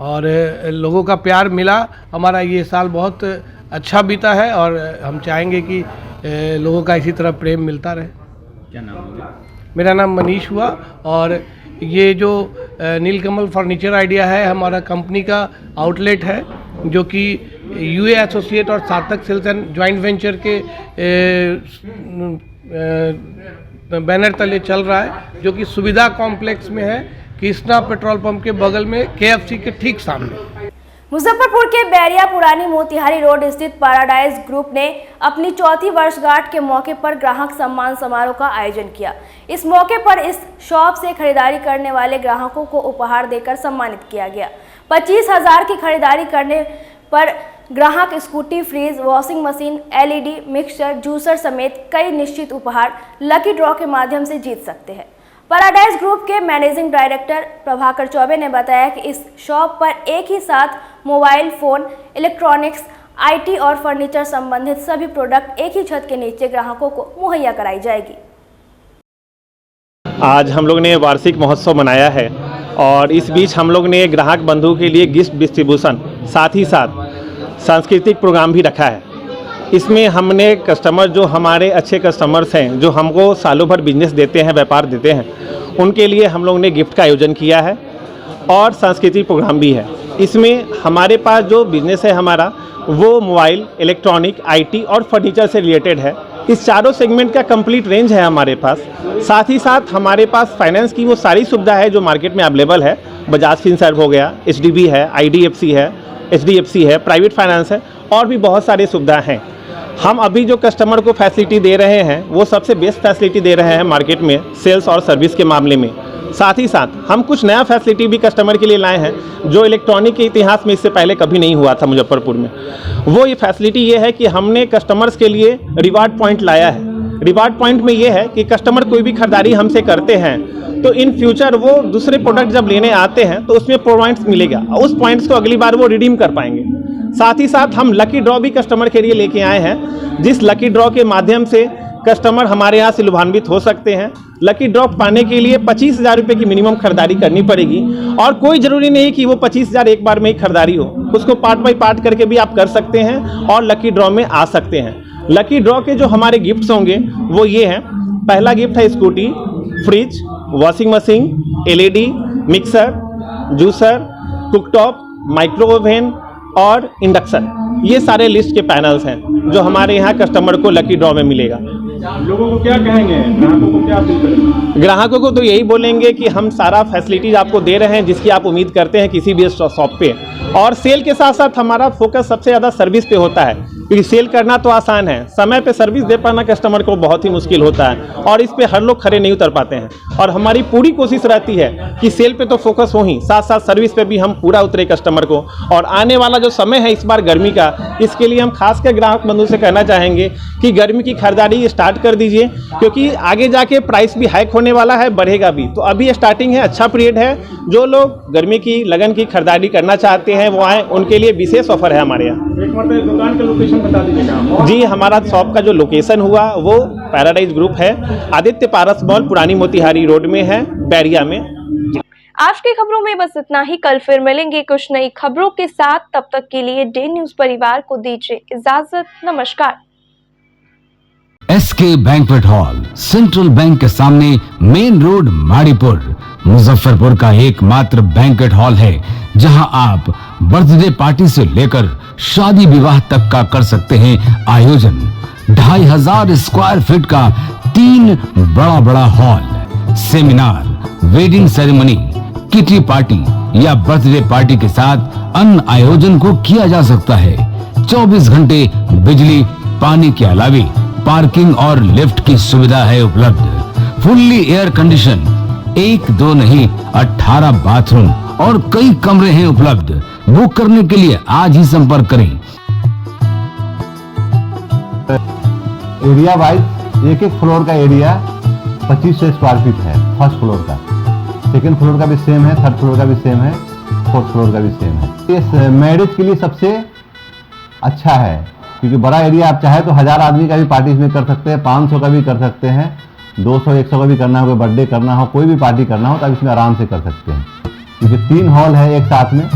और लोगों का प्यार मिला, हमारा ये साल बहुत अच्छा बीता है और हम चाहेंगे कि लोगों का इसी तरह प्रेम मिलता रहे। क्या नाम है? मेरा नाम मनीष हुआ और ये जो नीलकमल फर्नीचर आइडिया है हमारा कंपनी का आउटलेट है, जो कि यूए एसोसिएट और सार्थक सेल्स एंड जॉइंट वेंचर के बैनर तले चल रहा है, जो कि सुविधा कॉम्प्लेक्स में है, कृष्णा पेट्रोल पंप के बगल में, KFC के ठीक सामने। मुजफ्फरपुर के बैरिया पुरानी मोतिहारी रोड स्थित पैराडाइज ग्रुप ने अपनी 4थी वर्षगांठ के मौके पर ग्राहक सम्मान समारोह का आयोजन किया। इस मौके पर इस शॉप से खरीदारी करने वाले ग्राहकों को उपहार देकर सम्मानित किया गया। 25,000 की खरीदारी करने पर ग्राहक scooty, fridge, washing machine, LED, mixture, juicer समेत कई निश्चित उपहार लकी ड्रॉ के माध्यम से जीत सकते हैं। पैराडाइज ग्रुप के मैनेजिंग डायरेक्टर प्रभाकर चौबे ने बताया कि इस शॉप पर एक ही साथ मोबाइल फोन, इलेक्ट्रॉनिक्स, IT और फर्नीचर संबंधित सभी प्रोडक्ट एक ही छत के नीचे ग्राहकों को मुहैया कराई जाएगी। आज हम लोग ने वार्षिक महोत्सव मनाया है और इस बीच हम लोग ने ग्राहक बंधु के लिए गिफ्ट डिस्ट्रीब्यूशन साथ ही साथ सांस्कृतिक प्रोग्राम भी रखा है। इसमें हमने कस्टमर जो हमारे अच्छे कस्टमर्स हैं, जो हमको सालों भर बिजनेस देते हैं, व्यापार देते हैं, उनके लिए हम लोग ने गिफ्ट का आयोजन किया है और सांस्कृतिक प्रोग्राम भी है। इसमें हमारे पास जो बिजनेस है हमारा, वो मोबाइल, इलेक्ट्रॉनिक, आईटी और फर्नीचर से रिलेटेड है। इस चारों सेगमेंट का कंप्लीट रेंज है हमारे पास। साथ ही साथ हमारे पास फाइनेंस की वो सारी सुविधा है जो मार्केट में अवेलेबल है। बजाज फिनसर्व हो गया, एचडीबी है, आईडीएफसी है, एचडीएफसी है, प्राइवेट फाइनेंस है और भी बहुत सारी सुविधा हैं। हम अभी जो कस्टमर को फैसिलिटी दे रहे हैं वो सबसे बेस्ट फैसिलिटी दे रहे हैं मार्केट में सेल्स और सर्विस के मामले में। साथ ही साथ हम कुछ नया फैसिलिटी भी कस्टमर के लिए लाए हैं जो इलेक्ट्रॉनिक के इतिहास में इससे पहले कभी नहीं हुआ था मुजफ्फरपुर में। वो ये फैसिलिटी ये है कि हमने कस्टमर्स के लिए रिवार्ड पॉइंट लाया है। रिवार्ड पॉइंट में ये है कि कस्टमर कोई भी खरीदारी हमसे करते हैं तो इन फ्यूचर वो दूसरे प्रोडक्ट जब लेने आते हैं तो उसमें पॉइंट्स मिलेगा, उस पॉइंट्स को अगली बार वो रिडीम कर पाएंगे। साथ ही साथ हम लकी ड्रॉ भी कस्टमर के लिए लेके आए हैं, जिस लकी ड्रॉ के माध्यम से कस्टमर हमारे यहाँ से लाभान्वित हो सकते हैं। लकी ड्रॉ पाने के लिए 25,000 रुपये की मिनिमम खरीदारी करनी पड़ेगी और कोई ज़रूरी नहीं कि वो 25,000 एक बार में ही खरीदारी हो, उसको पार्ट बाई पार्ट करके भी आप कर सकते हैं और लकी ड्रॉ में आ सकते हैं। लकी ड्रॉ के जो हमारे गिफ्ट्स होंगे वो ये हैं। पहला गिफ्ट है scooty, fridge, washing machine, LED, mixer, juicer, cooktop, micro oven और इंडक्शन। ये सारे लिस्ट के पैनल्स हैं जो हमारे यहाँ कस्टमर को लकी ड्रॉ में मिलेगा। लोगों को क्या कहेंगे, ग्राहकों को क्या अपील करेंगे? ग्राहकों को तो यही बोलेंगे कि हम सारा फैसिलिटीज आपको दे रहे हैं जिसकी आप उम्मीद करते हैं किसी भी शॉप पे। और सेल के साथ साथ हमारा फोकस सबसे ज़्यादा सर्विस पे होता है, क्योंकि सेल करना तो आसान है, समय पे सर्विस दे पाना कस्टमर को बहुत ही मुश्किल होता है और इस पे हर लोग खड़े नहीं उतर पाते हैं। और हमारी पूरी कोशिश रहती है कि सेल पे तो फोकस हो ही, साथ साथ सर्विस पे भी हम पूरा उतरे कस्टमर को। और आने वाला जो समय है इस बार गर्मी का, इसके लिए हम खासकर ग्राहक बंधु से कहना चाहेंगे कि गर्मी की खरीदारी स्टार्ट कर दीजिए, क्योंकि आगे जाके प्राइस भी हाइक होने वाला है, बढ़ेगा भी। तो अभी स्टार्टिंग है, अच्छा पीरियड है। जो लोग गर्मी की लगन की खरीदारी करना चाहते हैं वो आए, उनके लिए विशेष ऑफर है हमारे यहाँ। एक बार दुकान का लोकेशन बता दीजिएगा। जी, हमारा शॉप का जो लोकेशन हुआ वो पैराडाइज ग्रुप है, आदित्य पारस मॉल, पुरानी मोतिहारी रोड में है, बैरिया में। आज की खबरों में बस इतना ही। कल फिर मिलेंगे कुछ नई खबरों के साथ। तब तक के लिए डे न्यूज परिवार को दीजिए इजाजत। नमस्कार। SK banquet hall, central bank के सामने, मेन रोड, माड़ीपुर, मुजफ्फरपुर का एकमात्र बैंक्वेट हॉल है जहां आप बर्थडे पार्टी से लेकर शादी विवाह तक का कर सकते हैं आयोजन। 2500 स्क्वायर फीट का 3 बड़ा hall, seminar, wedding ceremony, kitty party या बर्थडे पार्टी के साथ अन्य आयोजन को किया जा सकता है। 24 घंटे बिजली पानी के अलावे पार्किंग और लिफ्ट की सुविधा है उपलब्ध। फुल्ली एयर कंडीशन, 1 2 नहीं 18 बाथरूम और कई कमरे हैं उपलब्ध। बुक करने के लिए आज ही संपर्क करें। एरिया वाइज एक फ्लोर का एरिया 2500 स्क्वायर फीट है। फर्स्ट फ्लोर का, सेकंड फ्लोर का भी सेम है, थर्ड फ्लोर का भी सेम है, फोर्थ फ्लोर का भी सेम है। ये मैरिज के लिए सबसे अच्छा है, क्योंकि बड़ा एरिया आप चाहे तो 1000 आदमी का भी पार्टी इसमें कर सकते हैं, 500 का भी कर सकते हैं, 200-100 का भी करना हो, कोई बर्थडे करना हो, कोई भी पार्टी करना हो तो आप इसमें आराम से कर सकते हैं। क्योंकि 3 हॉल है एक साथ में,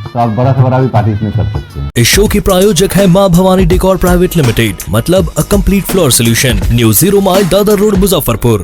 तो आप बड़ा से बड़ा भी पार्टी इसमें कर सकते हैं। इस शो के प्रायोजक है मां भवानी डेकोर प्राइवेट लिमिटेड, मतलब a complete floor solution, new 0 mile Dadar road, Muzaffarpur.